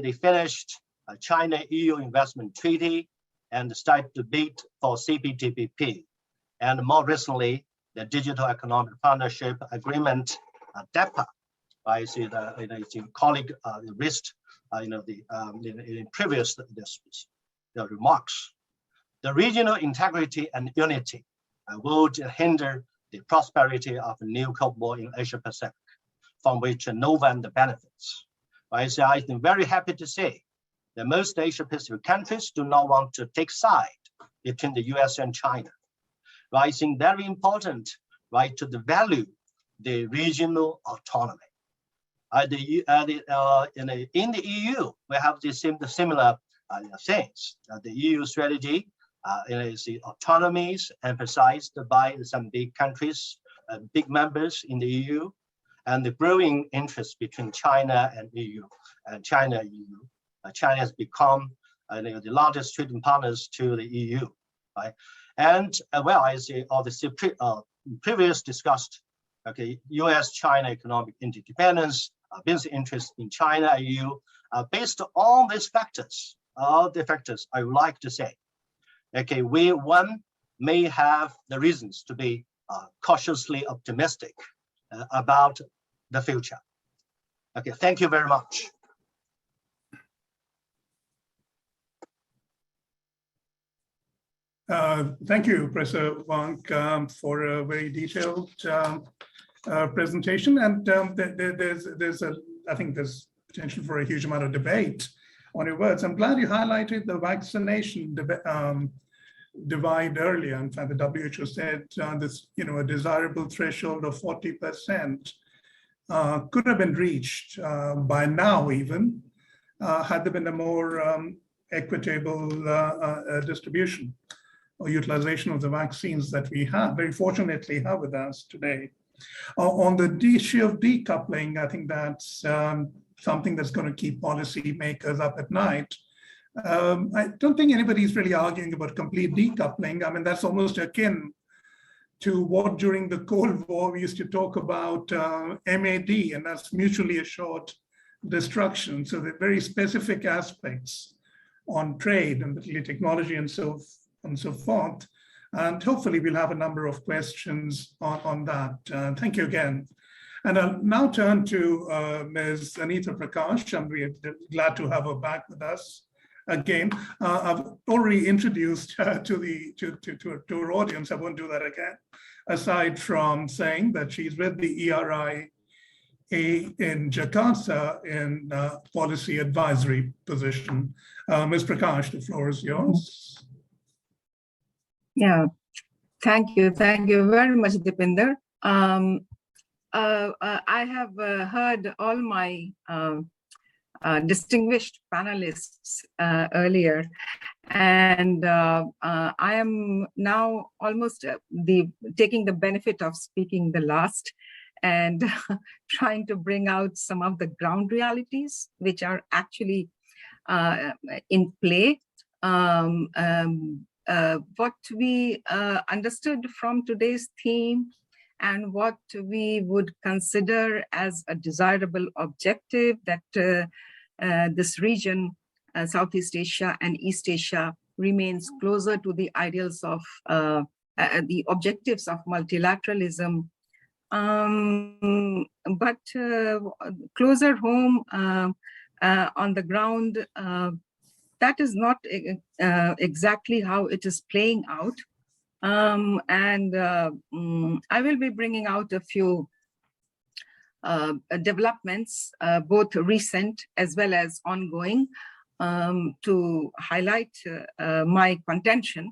they finished China-EU investment treaty and started to bid for CPTPP. And more recently, the Digital Economic Partnership Agreement, DEPA. I see the colleague raised in previous remarks. The regional integrity and unity would hinder the prosperity of a new Cold War in Asia Pacific, from which no one benefits. Right? So I'm very happy to say that most Asia Pacific countries do not want to take side between the US and China. Right? I think very important, right, to the value the regional autonomy. In the EU, we have the similar things. The EU strategy is the autonomies emphasized by some big countries, big members in the EU, and the growing interest between China and EU, and China-EU. China has become the largest trading partners to the EU, right? And I see all the previous discussed, okay, U.S.-China economic interdependence, business interest in China, EU, based on these factors, all the factors I would like to say, okay, one may have the reasons to be cautiously optimistic about the future. Okay, thank you very much. Thank you, Professor Wong, for a very detailed presentation. And I think there's potential for a huge amount of debate on your words. I'm glad you highlighted the vaccination divide earlier. In fact, the WHO said this, a desirable threshold of 40% could have been reached by now, even had there been a more equitable distribution or utilization of the vaccines that we very fortunately have with us today. On the issue of decoupling, I think that's something that's going to keep policymakers up at night. I don't think anybody's really arguing about complete decoupling. I mean, that's almost akin to what during the Cold War we used to talk about MAD, and that's mutually assured destruction. So the very specific aspects on trade and technology and so forth. And hopefully we'll have a number of questions on that. Thank you again. And I'll now turn to Ms. Anita Prakash, and we're glad to have her back with us again. I've already introduced her to our audience. I won't do that again, aside from saying that she's with the ERI in Jakarta in policy advisory position. Ms. Prakash, the floor is yours. Yeah, thank you very much, Dipinder. I have heard all my distinguished panelists earlier, and I am now almost taking the benefit of speaking the last and trying to bring out some of the ground realities which are actually in play. What we understood from today's theme and what we would consider as a desirable objective that this region, Southeast Asia and East Asia, remains closer to the ideals of the objectives of multilateralism. But closer home on the ground, that is not exactly how it is playing out. I will be bringing out a few developments, both recent as well as ongoing, to highlight my contention.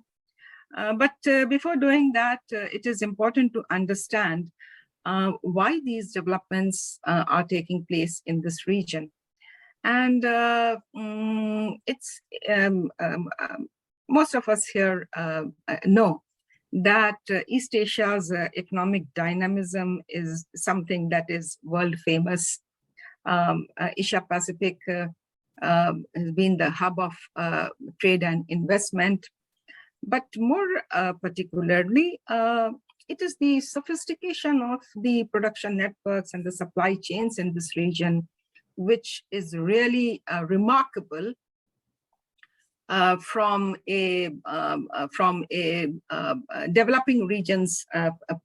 But before doing that, it is important to understand why these developments are taking place in this region. And it's most of us here know that East Asia's economic dynamism is something that is world famous. Asia Pacific has been the hub of trade and investment, but more particularly, it is the sophistication of the production networks and the supply chains in this region which is really remarkable from a developing region's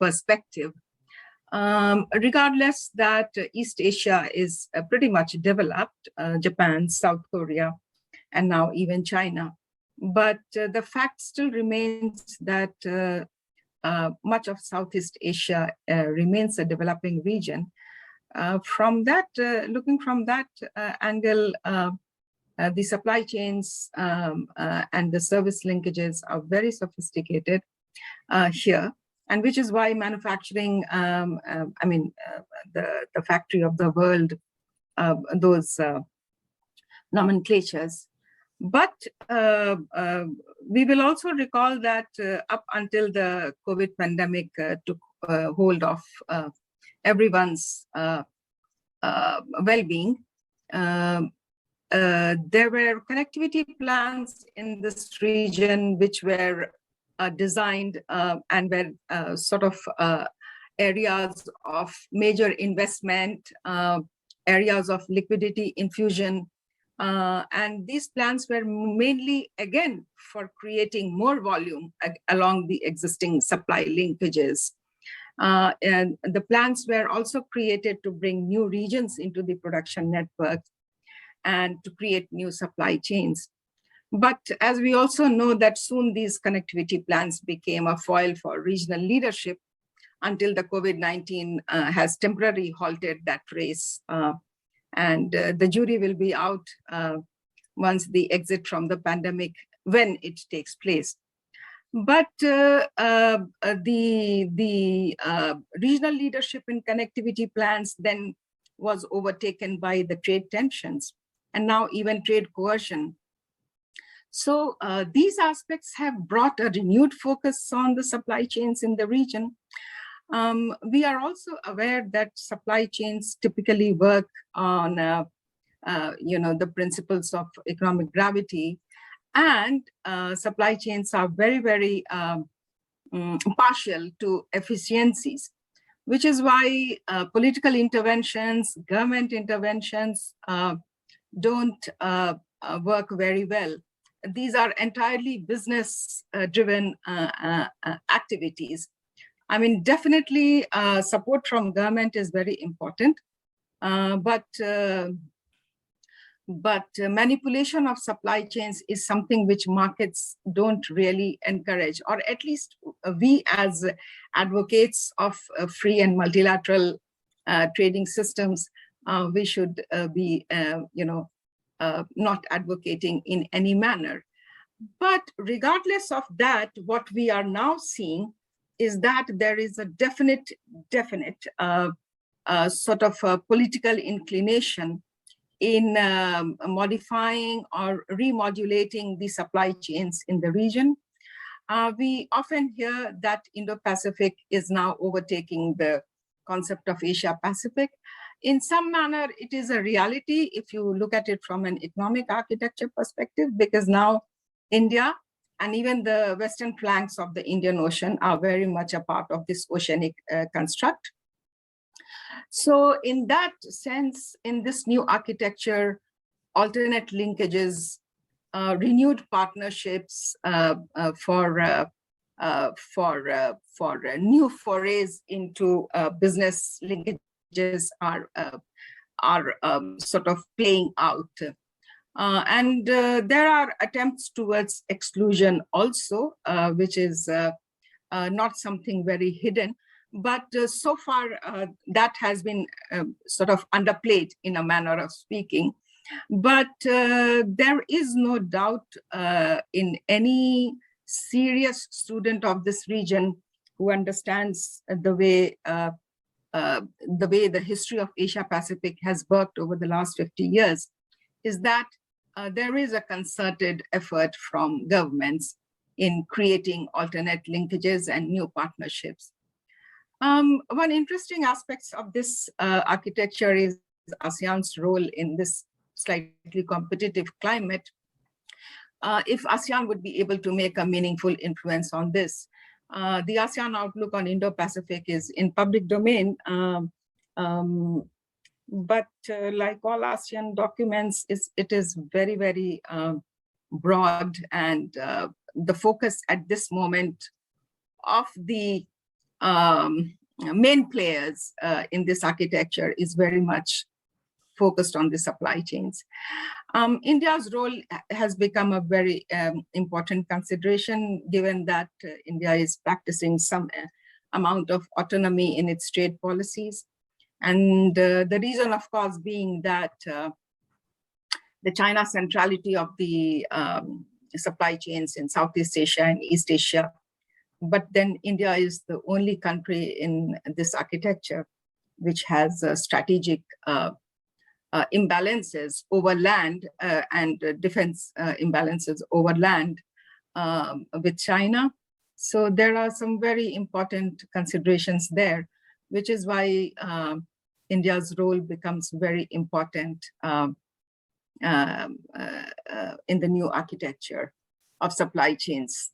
perspective. Regardless that East Asia is pretty much developed, Japan, South Korea, and now even China. But the fact still remains that much of Southeast Asia remains a developing region. From that, looking from that angle, the supply chains and the service linkages are very sophisticated here, and which is why manufacturing, the factory of the world, those nomenclatures. But we will also recall that up until the COVID pandemic took hold of everyone's well-being, there were connectivity plans in this region which were designed and were sort of areas of major investment, areas of liquidity infusion. And these plans were mainly, again, for creating more volume along the existing supply linkages. And the plans were also created to bring new regions into the production network and to create new supply chains. But as we also know that soon these connectivity plans became a foil for regional leadership until the COVID-19 has temporarily halted that race. And the jury will be out once the exit from the pandemic, when it takes place. But the regional leadership in connectivity plans then was overtaken by the trade tensions and now even trade coercion. So these aspects have brought a renewed focus on the supply chains in the region. We are also aware that supply chains typically work on the principles of economic gravity, and supply chains are very, very partial to efficiencies, which is why political interventions, government interventions don't work very well. These are entirely business-driven activities. I mean, definitely support from government is very important, but manipulation of supply chains is something which markets don't really encourage, or at least we as advocates of free and multilateral trading systems, we should be, not advocating in any manner. But regardless of that, what we are now seeing is that there is a definite sort of a political inclination in modifying or remodulating the supply chains in the region. We often hear that Indo-Pacific is now overtaking the concept of Asia-Pacific. In some manner, it is a reality if you look at it from an economic architecture perspective, because now India and even the western flanks of the Indian Ocean are very much a part of this oceanic construct. So in that sense, in this new architecture, alternate linkages, renewed partnerships for new forays into business linkages are sort of playing out. And there are attempts towards exclusion also, which is not something very hidden. But so far, that has been sort of underplayed in a manner of speaking. But there is no doubt in any serious student of this region who understands the way the history of Asia-Pacific has worked over the last 50 years, is that there is a concerted effort from governments in creating alternate linkages and new partnerships. One interesting aspect of this architecture is ASEAN's role in this slightly competitive climate. If ASEAN would be able to make a meaningful influence on this, the ASEAN outlook on Indo-Pacific is in public domain, but like all ASEAN documents, it is very, very broad, and the focus at this moment of the main players in this architecture is very much focused on the supply chains. India's role has become a very important consideration, given that India is practicing some amount of autonomy in its trade policies. And the reason, of course, being that the China centrality of the supply chains in Southeast Asia and East Asia. But then India is the only country in this architecture which has strategic imbalances over land and defense imbalances over land with China. So there are some very important considerations there, which is why India's role becomes very important in the new architecture of supply chains.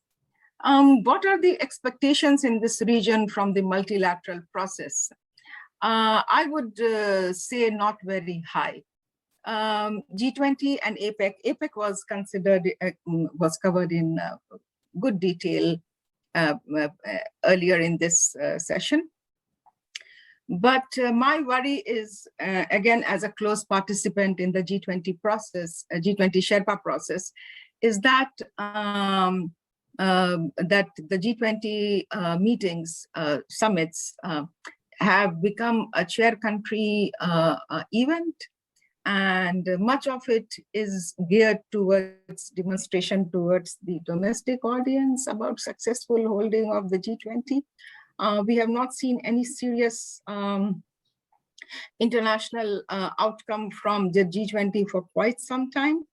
What are the expectations in this region from the multilateral process? I would say not very high. G20 and APEC. APEC was covered in good detail earlier in this session. But my worry is, again, as a close participant in the G20 process, G20 Sherpa process, is that that the G20 meetings, summits, have become a chair country event, and much of it is geared towards demonstration towards the domestic audience about successful holding of the G20. We have not seen any serious international outcome from the G20 for quite some time.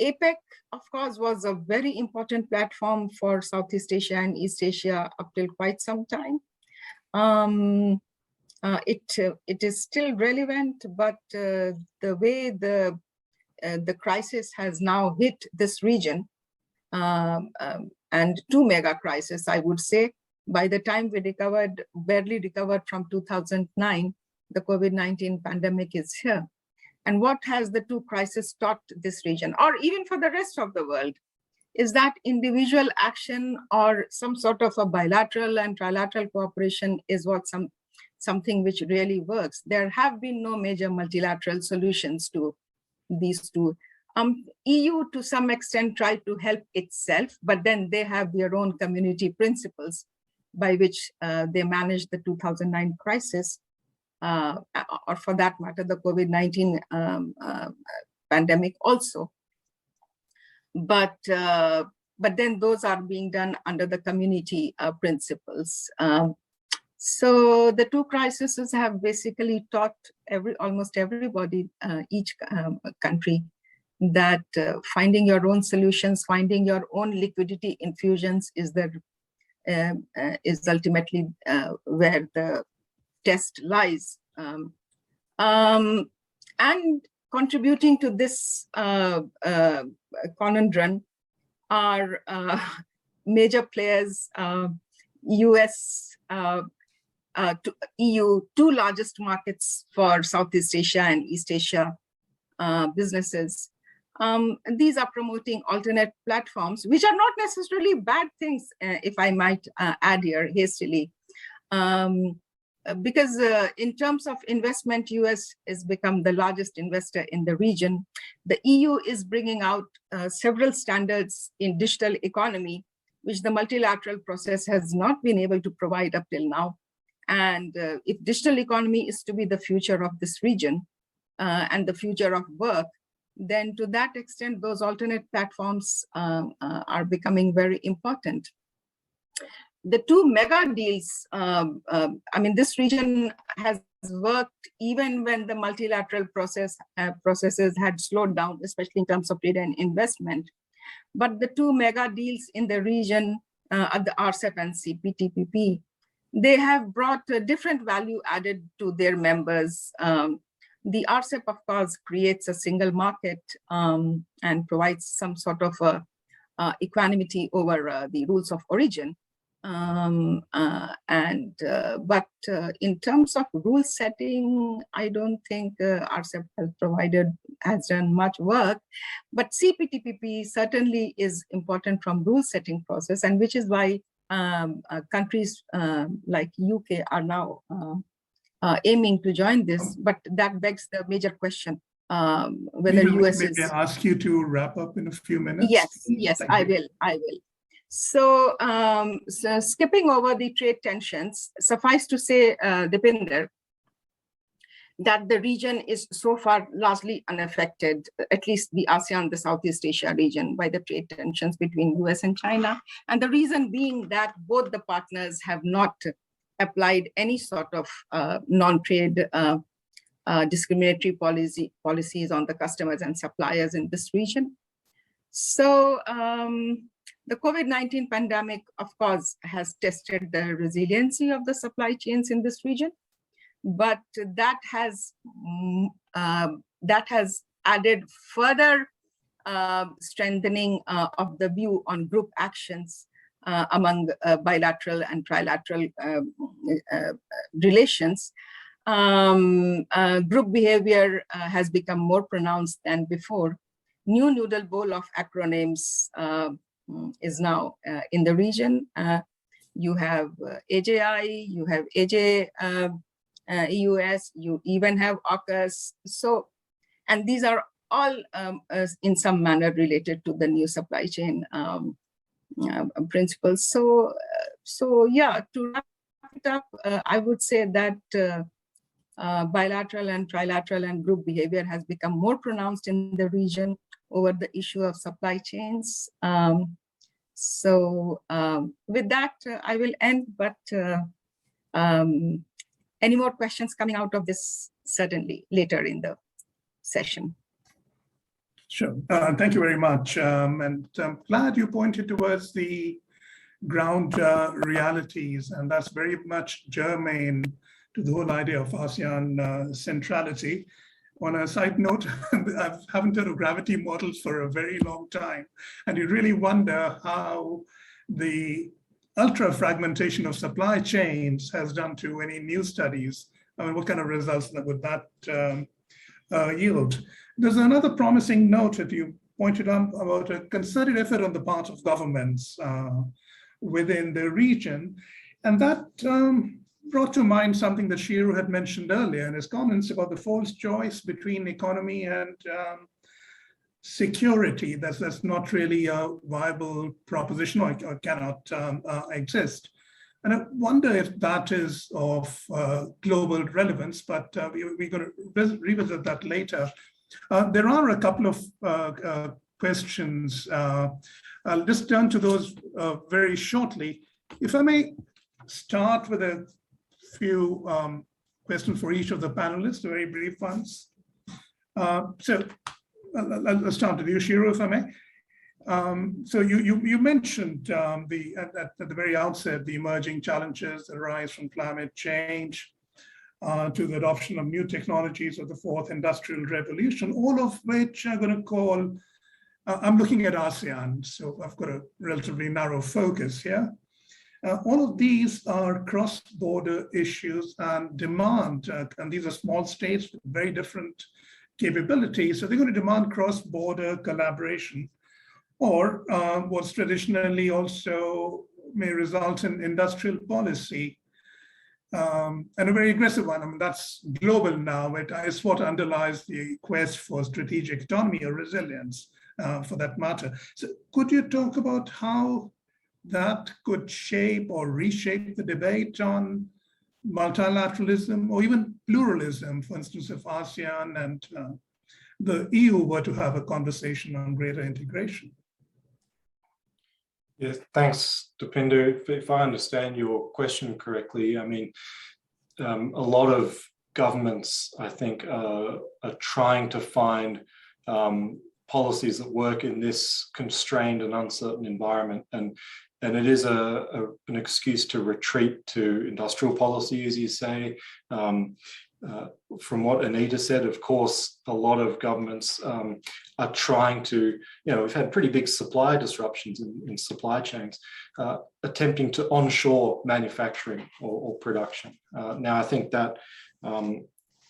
APEC, of course, was a very important platform for Southeast Asia and East Asia up till quite some time. It is still relevant, but the way the crisis has now hit this region, and two mega crises, I would say, by the time we barely recovered from 2009, the COVID-19 pandemic is here. And what has the two crises taught this region, or even for the rest of the world, is that individual action or some sort of a bilateral and trilateral cooperation is what something which really works. There have been no major multilateral solutions to these two. EU to some extent tried to help itself, but then they have their own community principles by which they managed the 2009 crisis, or for that matter, the COVID-19 pandemic also. but then those are being done under the community principles. So the two crises have basically taught almost everybody, each country, that finding your own solutions, finding your own liquidity infusions is ultimately where the test lies. And contributing to this conundrum are major players, US, EU, two largest markets for Southeast Asia and East Asia businesses. These are promoting alternate platforms, which are not necessarily bad things, if I might add here hastily. Because in terms of investment, US has become the largest investor in the region. The EU is bringing out several standards in digital economy, which the multilateral process has not been able to provide up till now. And if digital economy is to be the future of this region and the future of work, then to that extent, those alternate platforms are becoming very important. The two mega deals, I mean, this region has worked even when the multilateral processes had slowed down, especially in terms of trade and investment. But the two mega deals in the region, the RCEP and CPTPP, they have brought a different value added to their members. The RCEP, of course, creates a single market and provides some sort of equanimity over the rules of origin. But in terms of rule setting, I don't think RCEP has done much work. But CPTPP certainly is important from rule setting process, and which is why countries like UK are now aiming to join this. But that begs the major question, whether US is... Maybe I ask you to wrap up in a few minutes? Yes, I will. So, so skipping over the trade tensions, suffice to say, Dipinder, that the region is so far largely unaffected, at least the ASEAN, the Southeast Asia region, by the trade tensions between US and China. And the reason being that both the partners have not applied any sort of non-trade discriminatory policies on the customers and suppliers in this region. So the COVID-19 pandemic, of course, has tested the resiliency of the supply chains in this region, but that has added further strengthening of the view on group actions among bilateral and trilateral relations. Group behavior has become more pronounced than before. New noodle bowl of acronyms is now in the region. You have AJI, you have AJEUS, you even have AUKUS. So, and these are all in some manner related to the new supply chain principles. So yeah, to wrap it up, I would say that bilateral and trilateral and group behavior has become more pronounced in the region over the issue of supply chains. With that, I will end, but any more questions coming out of this, certainly later in the session. Sure, thank you very much. And I'm glad you pointed towards the ground realities, and that's very much germane to the whole idea of ASEAN centrality. On a side note, I haven't heard of gravity models for a very long time, and you really wonder how the ultra fragmentation of supply chains has done to any new studies. I mean, what kind of results would that yield? There's another promising note that you pointed out about a concerted effort on the part of governments within the region, and that brought to mind something that Shiru had mentioned earlier in his comments about the false choice between economy and security. That's not really a viable proposition, or cannot exist. And I wonder if that is of global relevance, but we're going to revisit that later. There are a couple of questions. I'll just turn to those very shortly. If I may start with a few questions for each of the panelists, very brief ones. So I'll start with you, Shiro, if I may. So you mentioned at the very outset the emerging challenges that arise from climate change to the adoption of new technologies of the fourth industrial revolution, all of which I'm going to call, I'm looking at ASEAN, so I've got a relatively narrow focus here. All of these are cross-border issues and demand, and these are small states with very different capabilities, so they're going to demand cross-border collaboration, or what's traditionally also may result in industrial policy, and a very aggressive one. I mean, that's global now. It's what underlies the quest for strategic autonomy or resilience, for that matter. So could you talk about how that could shape or reshape the debate on multilateralism or even pluralism, for instance, if ASEAN and the EU were to have a conversation on greater integration? Yes, thanks, Deepinder. If I understand your question correctly, I mean, a lot of governments, I think, are trying to find policies that work in this constrained and uncertain environment, and it is an excuse to retreat to industrial policy, as you say. From what Anita said, of course, a lot of governments are trying to, we've had pretty big supply disruptions in supply chains, attempting to onshore manufacturing or production. Now, I think that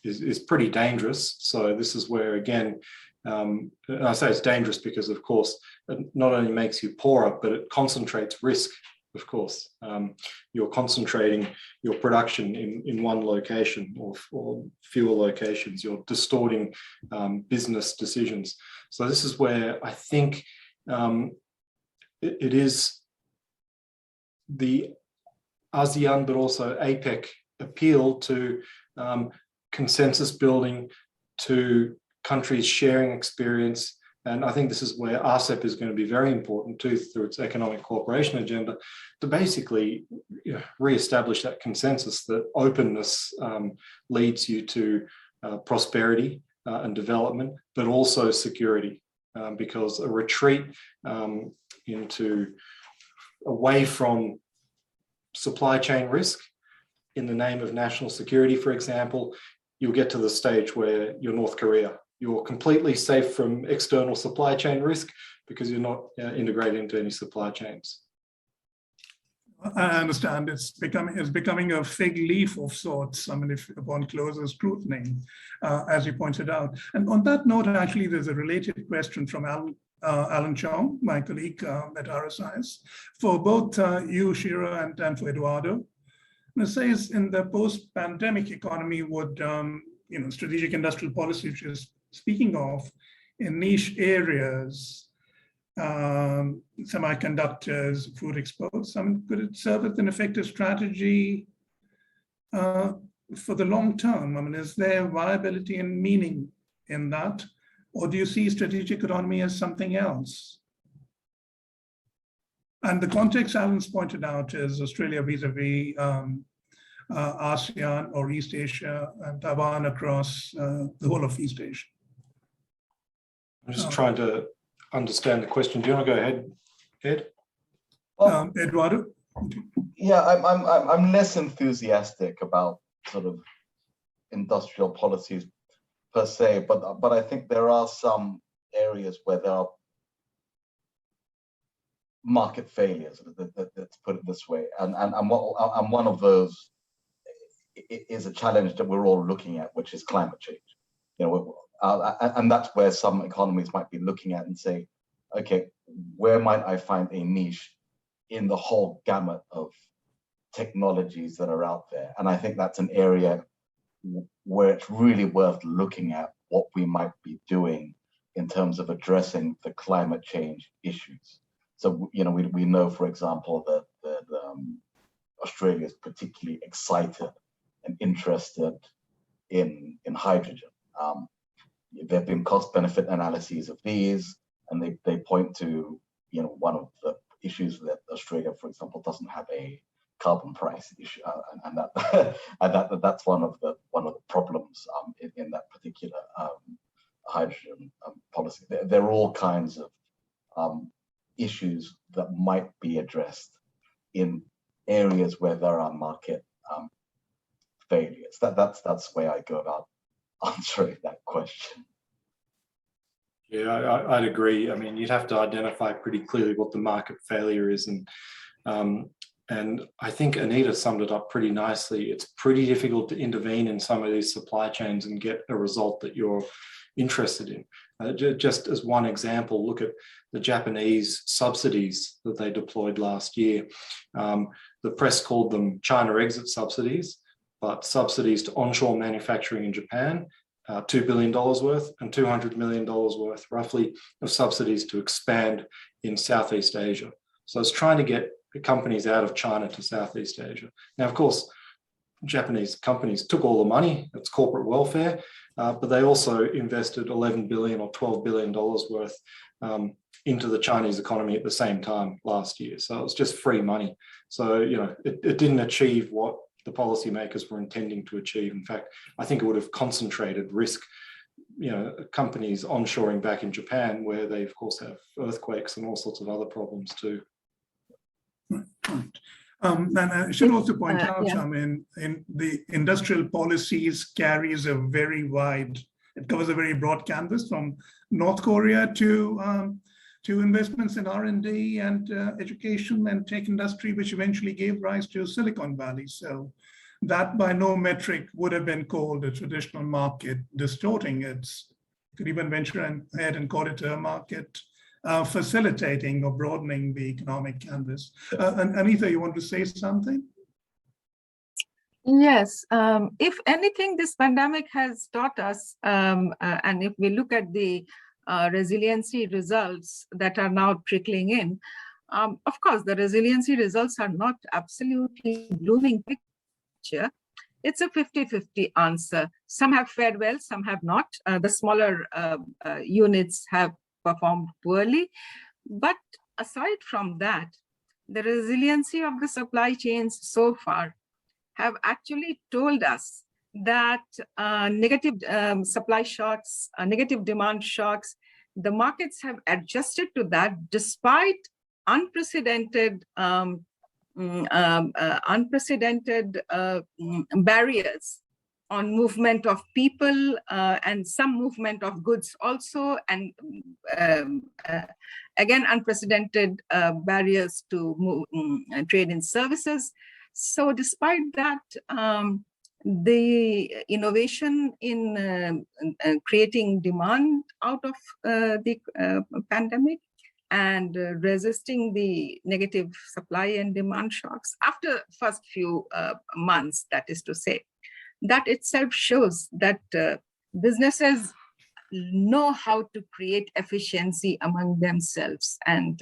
is pretty dangerous. So this is where, again, and I say it's dangerous because, of course, it not only makes you poorer, but it concentrates risk. Of course, you're concentrating your production in one location or fewer locations. You're distorting business decisions. So this is where I think it is the ASEAN, but also APEC appeal to consensus building, to countries sharing experience. And I think this is where RCEP is going to be very important too, through its economic cooperation agenda, to basically re-establish that consensus that openness leads you to prosperity and development, but also security, because a retreat away from supply chain risk in the name of national security, for example, you'll get to the stage where you're North Korea. You're completely safe from external supply chain risk because you're not integrated into any supply chains. I understand it's becoming a fig leaf of sorts. I mean, if upon closer scrutiny, as you pointed out. And on that note, actually, there's a related question from Alan Chong, my colleague at RSIS, for both you, Shira, and for Eduardo. And it says, in the post-pandemic economy, would strategic industrial policy, which is speaking of in niche areas, semiconductors, food exports, could it serve as an effective strategy for the long term? I mean, is there viability and meaning in that? Or do you see strategic autonomy as something else? And the context Alan's pointed out is Australia vis-a-vis ASEAN or East Asia and Taiwan across the whole of East Asia. I'm just trying to understand the question. Do you want to go ahead, Ed? Eduardo? Yeah, I'm less enthusiastic about sort of industrial policies per se, but I think there are some areas where there are market failures. Let's put it this way, and one of those is a challenge that we're all looking at, which is climate change. And that's where some economies might be looking at and say, okay, where might I find a niche in the whole gamut of technologies that are out there? And I think that's an area where it's really worth looking at what we might be doing in terms of addressing the climate change issues. So, we know, for example, that Australia is particularly excited and interested in hydrogen. There have been cost-benefit analyses of these, and they point to, one of the issues that Australia, for example, doesn't have a carbon price issue, and that and that's one of the problems in that particular hydrogen policy. There are all kinds of issues that might be addressed in areas where there are market failures. That's the way I go about answering that question. Yeah, I'd agree. I mean, you'd have to identify pretty clearly what the market failure is, and I think Anita summed it up pretty nicely. It's pretty difficult to intervene in some of these supply chains and get a result that you're interested in. Just as one example, look at the Japanese subsidies that they deployed last year. The press called them China exit subsidies, but subsidies to onshore manufacturing in Japan, $2 billion worth, and $200 million worth, roughly, of subsidies to expand in Southeast Asia. So it's trying to get companies out of China to Southeast Asia. Now, of course, Japanese companies took all the money, it's corporate welfare, but they also invested $11 billion or $12 billion worth into the Chinese economy at the same time last year. So it was just free money. So, it didn't achieve what the policymakers were intending to achieve. In fact, I think it would have concentrated risk, companies onshoring back in Japan, where they, of course, have earthquakes and all sorts of other problems too. Right. And I should also point out, in the industrial policies carries a very wide, it covers a very broad canvas from North Korea to investments in R&D and education and tech industry, which eventually gave rise to Silicon Valley. So that by no metric would have been called a traditional market distorting. It's, could even venture ahead and call it a market facilitating or broadening the economic canvas. And Anita, you want to say something? Yes, if anything, this pandemic has taught us, and if we look at the resiliency results that are now trickling in, of course, the resiliency results are not absolutely blooming picture. It's a 50-50 answer. Some have fared well, some have not. The smaller units have performed poorly. But aside from that, the resiliency of the supply chains so far have actually told us that negative supply shocks, negative demand shocks, the markets have adjusted to that despite unprecedented barriers on movement of people and some movement of goods also, and again, unprecedented barriers to trade in services. So despite that, the innovation in creating demand out of the pandemic and resisting the negative supply and demand shocks after first few months, that is to say, that itself shows that businesses know how to create efficiency among themselves. And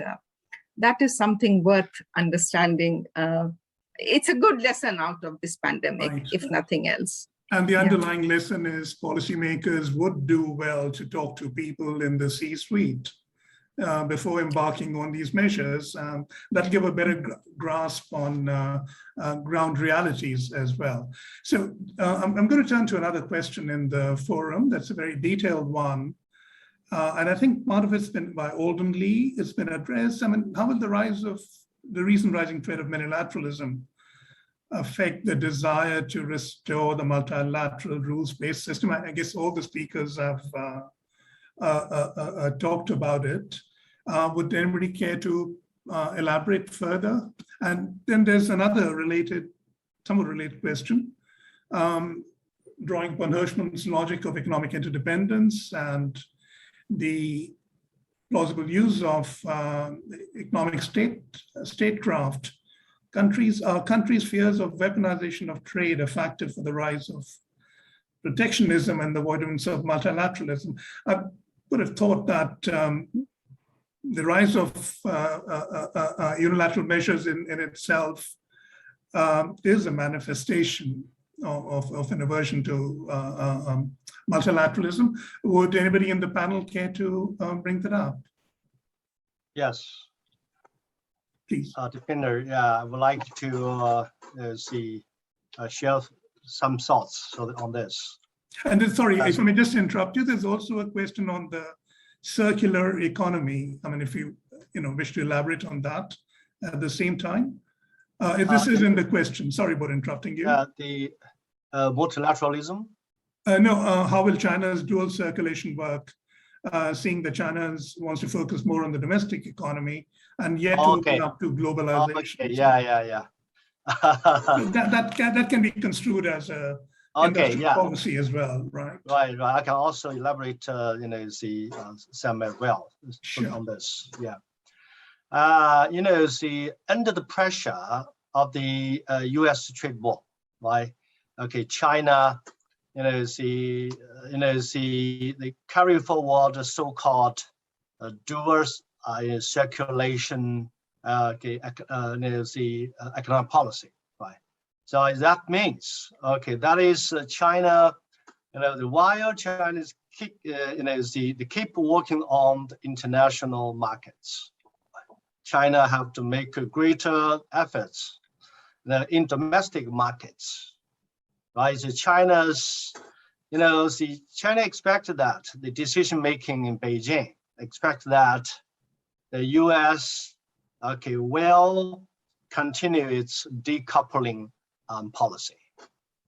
that is something worth understanding. It's a good lesson out of this pandemic, right, if nothing else. And the underlying lesson is policymakers would do well to talk to people in the C-suite before embarking on these measures. That'll give a better grasp on ground realities as well. So I'm going to turn to another question in the forum. That's a very detailed one. And I think part of it's been by Alden Lee. It's been addressed. I mean, how will the recent rising threat of multilateralism affect the desire to restore the multilateral rules-based system? I guess all the speakers have talked about it. Would anybody care to elaborate further? And then there's another somewhat related question, drawing upon Hirschman's logic of economic interdependence and the plausible use of economic statecraft. Countries' fears of weaponization of trade are factor for the rise of protectionism and the avoidance of multilateralism. I would have thought that the rise of unilateral measures in itself is a manifestation of an aversion to multilateralism. Would anybody in the panel care to bring that up? Yes. Please. Deepinder, yeah, I would like to share some thoughts on this. And then, sorry, if I may just interrupt you, there's also a question on the circular economy. I mean, if you wish to elaborate on that at the same time. This is in the question. Sorry about interrupting you. The multilateralism. No, how will China's dual circulation work? Seeing that China wants to focus more on the domestic economy and yet open up to globalization. Okay. Yeah. that can be construed as a industrial policy as well, right? Right. I can also elaborate, some as well on this. Yeah. Under the pressure of the U.S. trade war, right? Okay, China, they carry forward the so-called dual circulation, economic policy, right? So that means, that is China, while China is they keep working on the international markets. China have to make greater efforts in domestic markets, right? So China expected that the decision making in Beijing expect that the U.S. will continue its decoupling policy,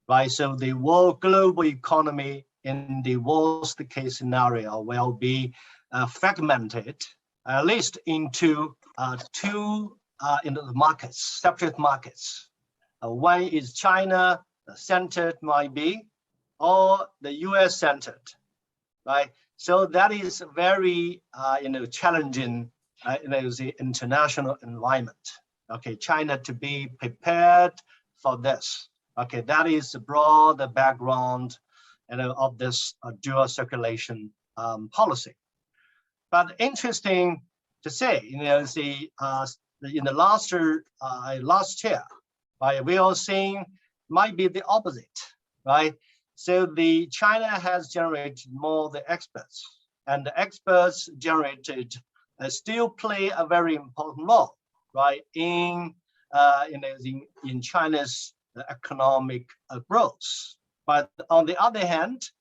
right? So the world global economy in the worst case scenario will be fragmented at least into two markets, separate markets. One is China centered might be, or the US centered, right? So that is very challenging the international environment. Okay, China to be prepared for this. Okay, that is the broad background of this dual circulation policy. But interesting to say, in the last year, right, we are seeing might be the opposite, right? So the China has generated more the experts, and the experts generated still play a very important role, right? In China's economic growth. But on the other hand,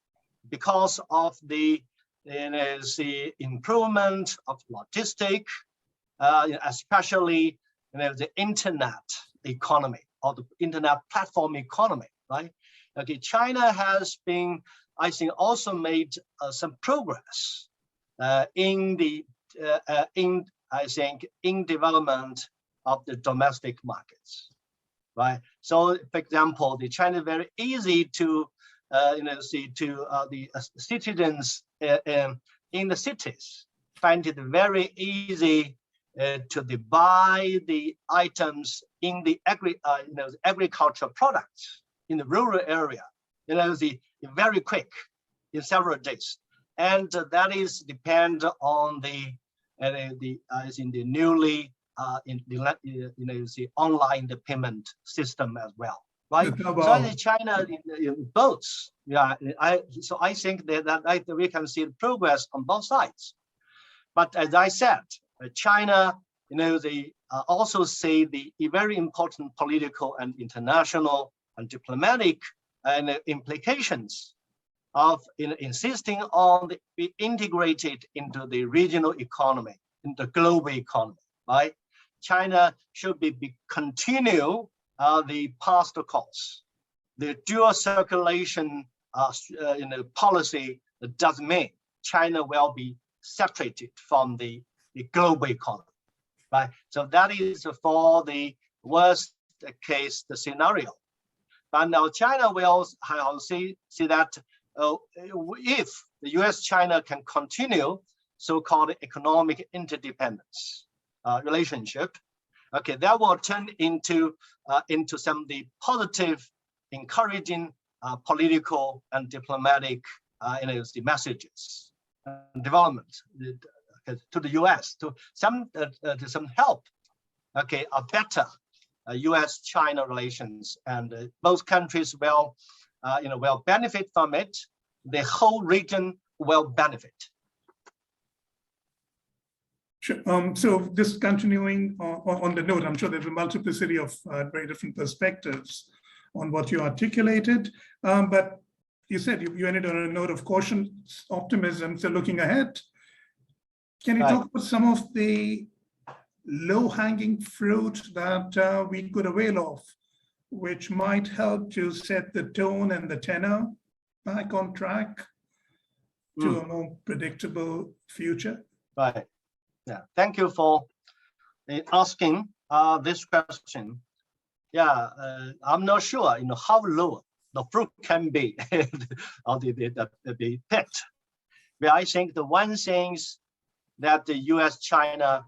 because of the improvement of logistics, especially the internet economy or the internet platform economy, right? Okay, China has been, I think, also made some progress in development of the domestic markets, right? So, for example, the China very easy to the citizens in the cities find it very easy to buy the items in the agricultural products in the rural area, very quick in several days, and that is depend on the newly online the payment system as well, right? So in China in both, so I think that we can see progress on both sides. But as I said, China, they also see the very important political and international and diplomatic implications of insisting on be integrated into the regional economy, in the global economy, right? China should continue the past course. The dual circulation policy does mean China will be separated from the global economy, right? So that is for the worst case scenario. But now China will see that if the U.S.-China can continue so-called economic interdependence relationship, okay, that will turn into some of the positive, encouraging political and diplomatic the messages and development to the U.S. to some help, okay, a better U.S.-China relations, and both countries will benefit from it. The whole region will benefit. Sure. So just continuing on the note, I'm sure there's a multiplicity of very different perspectives on what you articulated, but you said you ended on a note of caution, optimism, so looking ahead. Can you talk about some of the low-hanging fruit that we could avail of, which might help to set the tone and the tenor back on track to a more predictable future? Right. Yeah. Thank you for asking this question. Yeah, I'm not sure, how low the fruit can be or be picked. But I think the one things that the U.S.-China,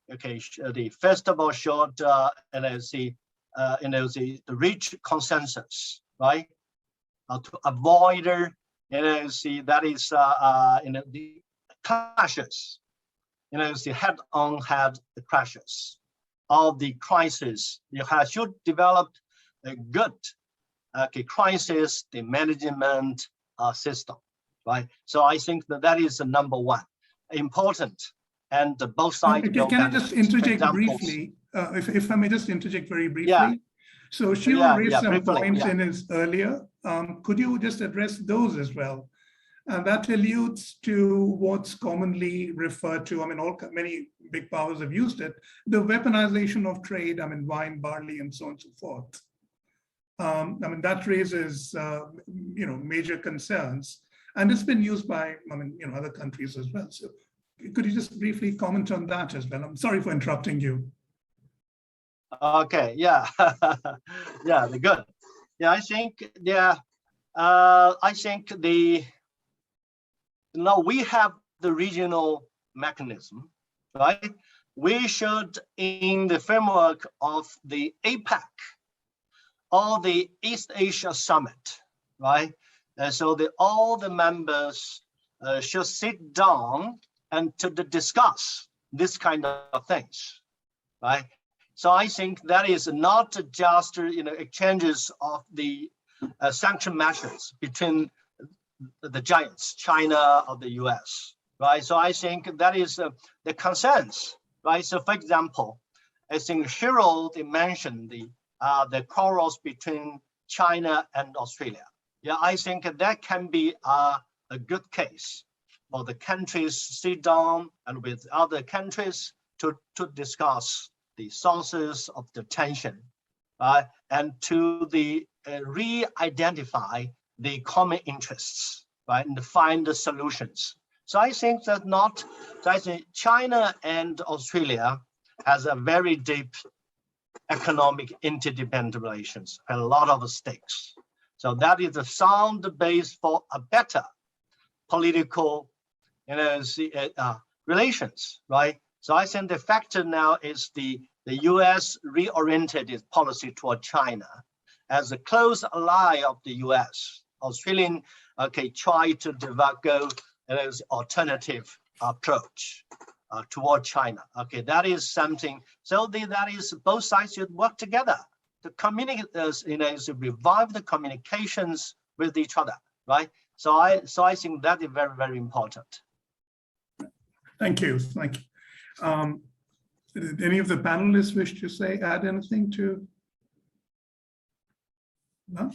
the first of all should reach consensus, right? To avoid that is the clashes, the head-on crashes of the crisis. You should develop a good crisis, the management system, right? So I think that is the number one important, and both sides. Can I just interject briefly? If I may just interject very briefly. Yeah. So Shiro raised some points in his earlier. Could you just address those as well? And that alludes to what's commonly referred to, many big powers have used it, the weaponization of trade, wine, barley, and so on and so forth. That raises, major concerns, and it's been used by, other countries as well. So could you just briefly comment on that as well? I'm sorry for interrupting you. Okay, yeah, yeah, good. Yeah, I think we have the regional mechanism, right? We should, in the framework of the APEC or the East Asia Summit, right? So all the members should sit down and to discuss this kind of things, right? So I think that is not just exchanges of the sanction measures between the giants, China or the US, right? So I think that is the concerns, right? So for example, I think Shiro mentioned the quarrels between China and Australia. Yeah, I think that can be a good case for the countries sit down and with other countries to discuss the sources of the tension, and to re-identify the common interests, right, and find the solutions. So I think that China and Australia has a very deep economic interdependent relations, and a lot of stakes. So that is a sound base for a better political, relations, right? So I think the factor now is the U.S. reoriented its policy toward China as a close ally of the U.S. Australian, try to go an alternative approach toward China. Okay, that is something. So that is both sides should work together to communicate, to revive the communications with each other, right? So I think that is very, very important. Thank you. Thank you. Did any of the panelists wish to add anything to? No?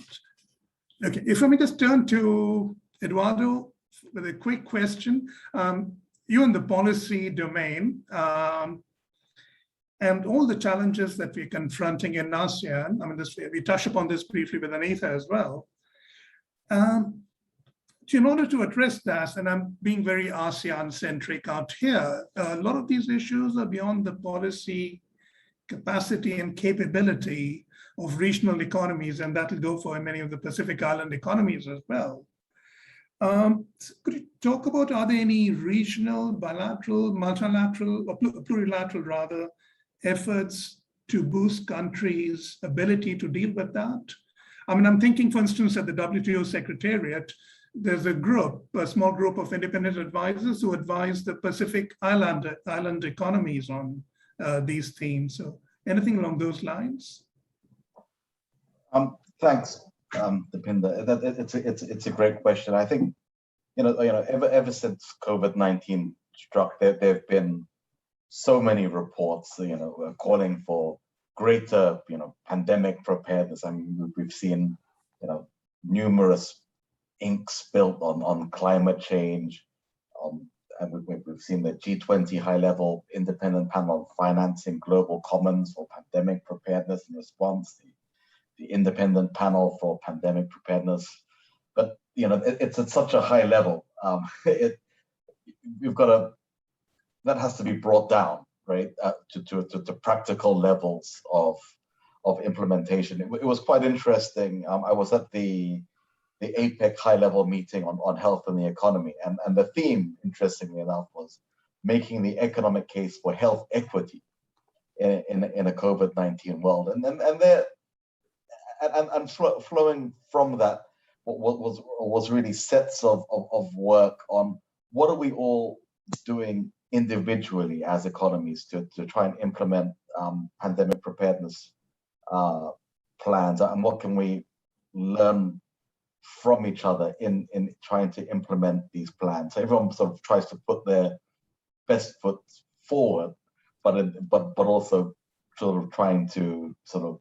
Okay, if I may just turn to Eduardo with a quick question. You in the policy domain, and all the challenges that we're confronting in ASEAN, we touched upon this briefly with Anita as well. In order to address that, and I'm being very ASEAN-centric out here, a lot of these issues are beyond the policy capacity and capability of regional economies, and that will go for many of the Pacific Island economies as well. Could you talk about, are there any regional, bilateral, multilateral, or plurilateral rather, efforts to boost countries' ability to deal with that? I'm thinking, for instance, at the WTO Secretariat, there's a small group of independent advisors who advise the Pacific Island economies on these themes. So anything along those lines? Thanks, Deepinder. It's a great question. I think ever since COVID-19 struck, there have been so many reports, calling for greater, pandemic preparedness. I mean, we've seen, numerous ink spilled on climate change. And we've seen the G20 high-level independent panel financing global commons for pandemic preparedness and response, the independent panel for pandemic preparedness. But it's at such a high level. That has to be brought down, right, to practical levels of implementation. It was quite interesting. I was at the APEC high-level meeting on health and the economy, and the theme, interestingly enough, was making the economic case for health equity in a COVID-19 world, and flowing from that was really sets of work on what are we all doing individually as economies to try and implement pandemic preparedness plans, and what can we learn from each other in trying to implement these plans. So everyone sort of tries to put their best foot forward, but also sort of trying to sort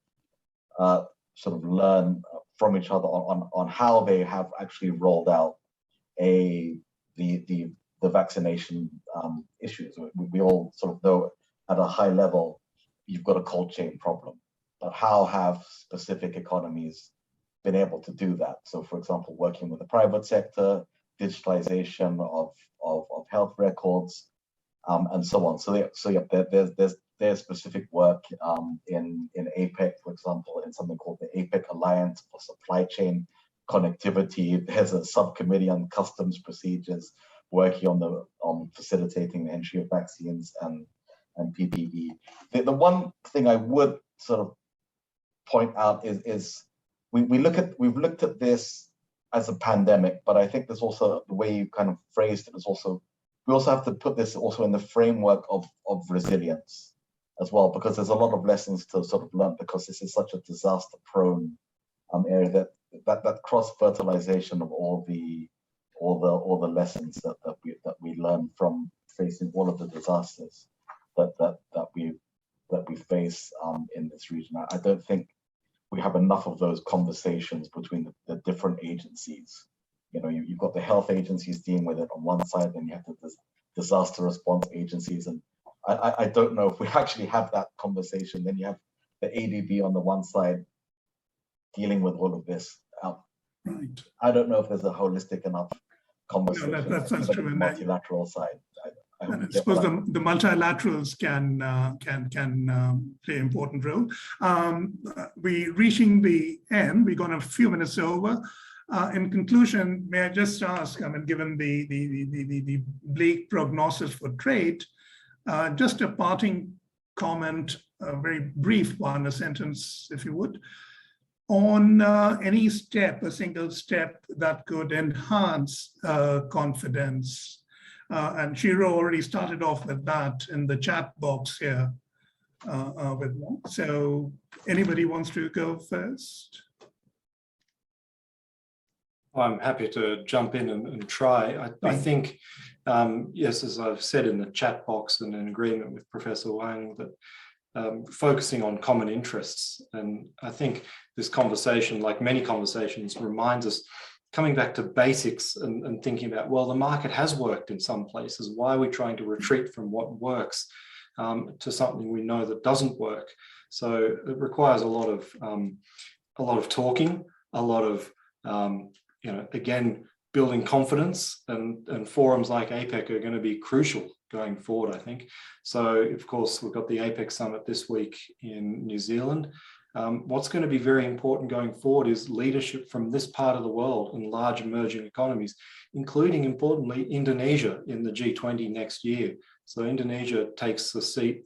of learn from each other on how they have actually rolled out the vaccination issues. We all sort of know at a high level you've got a cold chain problem, but how have specific economies been able to do that? So, for example, working with the private sector, digitalization of health records, and so on. So there's specific work in APEC, for example, in something called the APEC Alliance for Supply Chain Connectivity. There's a subcommittee on customs procedures working on facilitating the entry of vaccines and PPE. The one thing I would sort of point out is we've looked at this as a pandemic, but I think there's also the way you kind of phrased it is also, we also have to put this also in the framework of resilience as well, because there's a lot of lessons to sort of learn, because this is such a disaster prone area that cross fertilization of all the lessons that we learn from facing all of the disasters that we face in this region. I don't think we have enough of those conversations between the different agencies. You've got the health agencies dealing with it on one side, then you have the disaster response agencies, and I don't know if we actually have that conversation. Then you have the ADB on the one side dealing with all of this. Right. I don't know if there's a holistic enough conversation. No, that's true. The multilateral side. I suppose the multilaterals can play an important role. We're reaching the end. We're going a few minutes over. In conclusion, may I just ask, given the bleak prognosis for trade, just a parting comment, a very brief one, a sentence, if you would, on any step, a single step that could enhance confidence. And Shiro already started off with that in the chat box here with Wong. So anybody wants to go first? I'm happy to jump in and try. I think, yes, as I've said in the chat box and in agreement with Professor Wang, that focusing on common interests. And I think this conversation, like many conversations, reminds us coming back to basics and thinking about, well, the market has worked in some places. Why are we trying to retreat from what works to something we know that doesn't work? So it requires a lot of talking, a lot of again, building confidence, and forums like APEC are going to be crucial going forward, I think. So, of course, we've got the APEC summit this week in New Zealand. What's going to be very important going forward is leadership from this part of the world and large emerging economies, including, importantly, Indonesia in the G20 next year. So Indonesia takes the seat,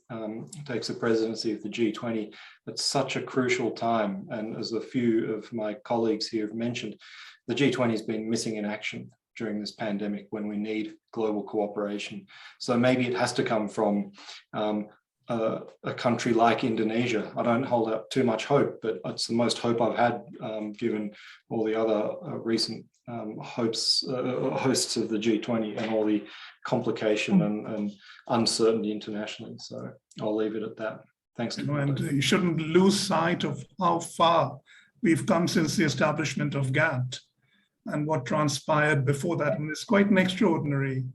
takes the presidency of the G20 at such a crucial time. And as a few of my colleagues here have mentioned, the G20 has been missing in action during this pandemic when we need global cooperation. So maybe it has to come from a country like Indonesia. I don't hold out too much hope, but it's the most hope I've had given all the other recent hosts of the G20 and all the complication and uncertainty internationally. So I'll leave it at that. Thanks. And you shouldn't lose sight of how far we've come since the establishment of GATT and what transpired before that. And it's quite an extraordinary.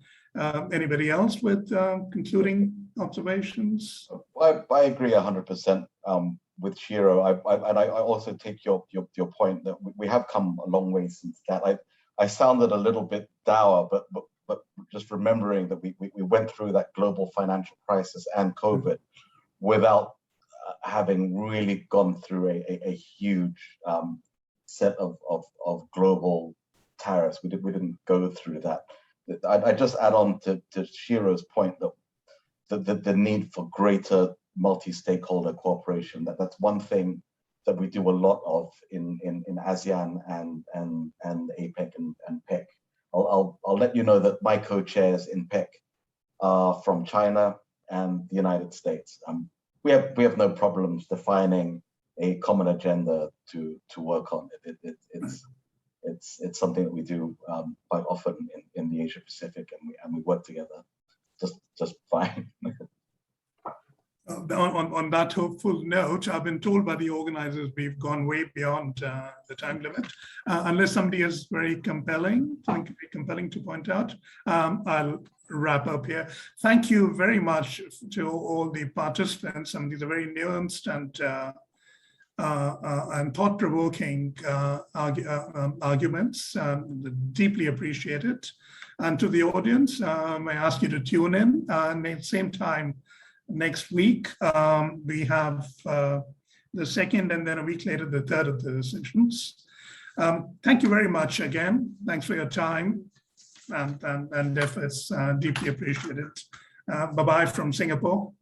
Anybody else with concluding observations? I agree 100% with Shiro. I also take your point that we have come a long way since that. I sounded a little bit dour, but just remembering that we went through that global financial crisis and COVID without having really gone through a huge set of global tariffs. We didn't go through that. I just add on to Shiro's point that the need for greater multi-stakeholder cooperation. That's one thing that we do a lot of in ASEAN and APEC and PEC. I'll let you know that my co-chairs in PEC are from China and the United States. We have no problems defining a common agenda to work on. It's something that we do quite often in the Asia Pacific, and we work together just fine. On that hopeful note, I've been told by the organizers we've gone way beyond the time limit. Unless somebody is very compelling to point out, I'll wrap up here. Thank you very much to all the participants. Some of these are very nuanced and thought-provoking arguments, deeply appreciated. And to the audience, I ask you to tune in. And at the same time, next week, we have the second, and then a week later, the third of the sessions. Thank you very much again. Thanks for your time and efforts, deeply appreciated. Bye-bye from Singapore.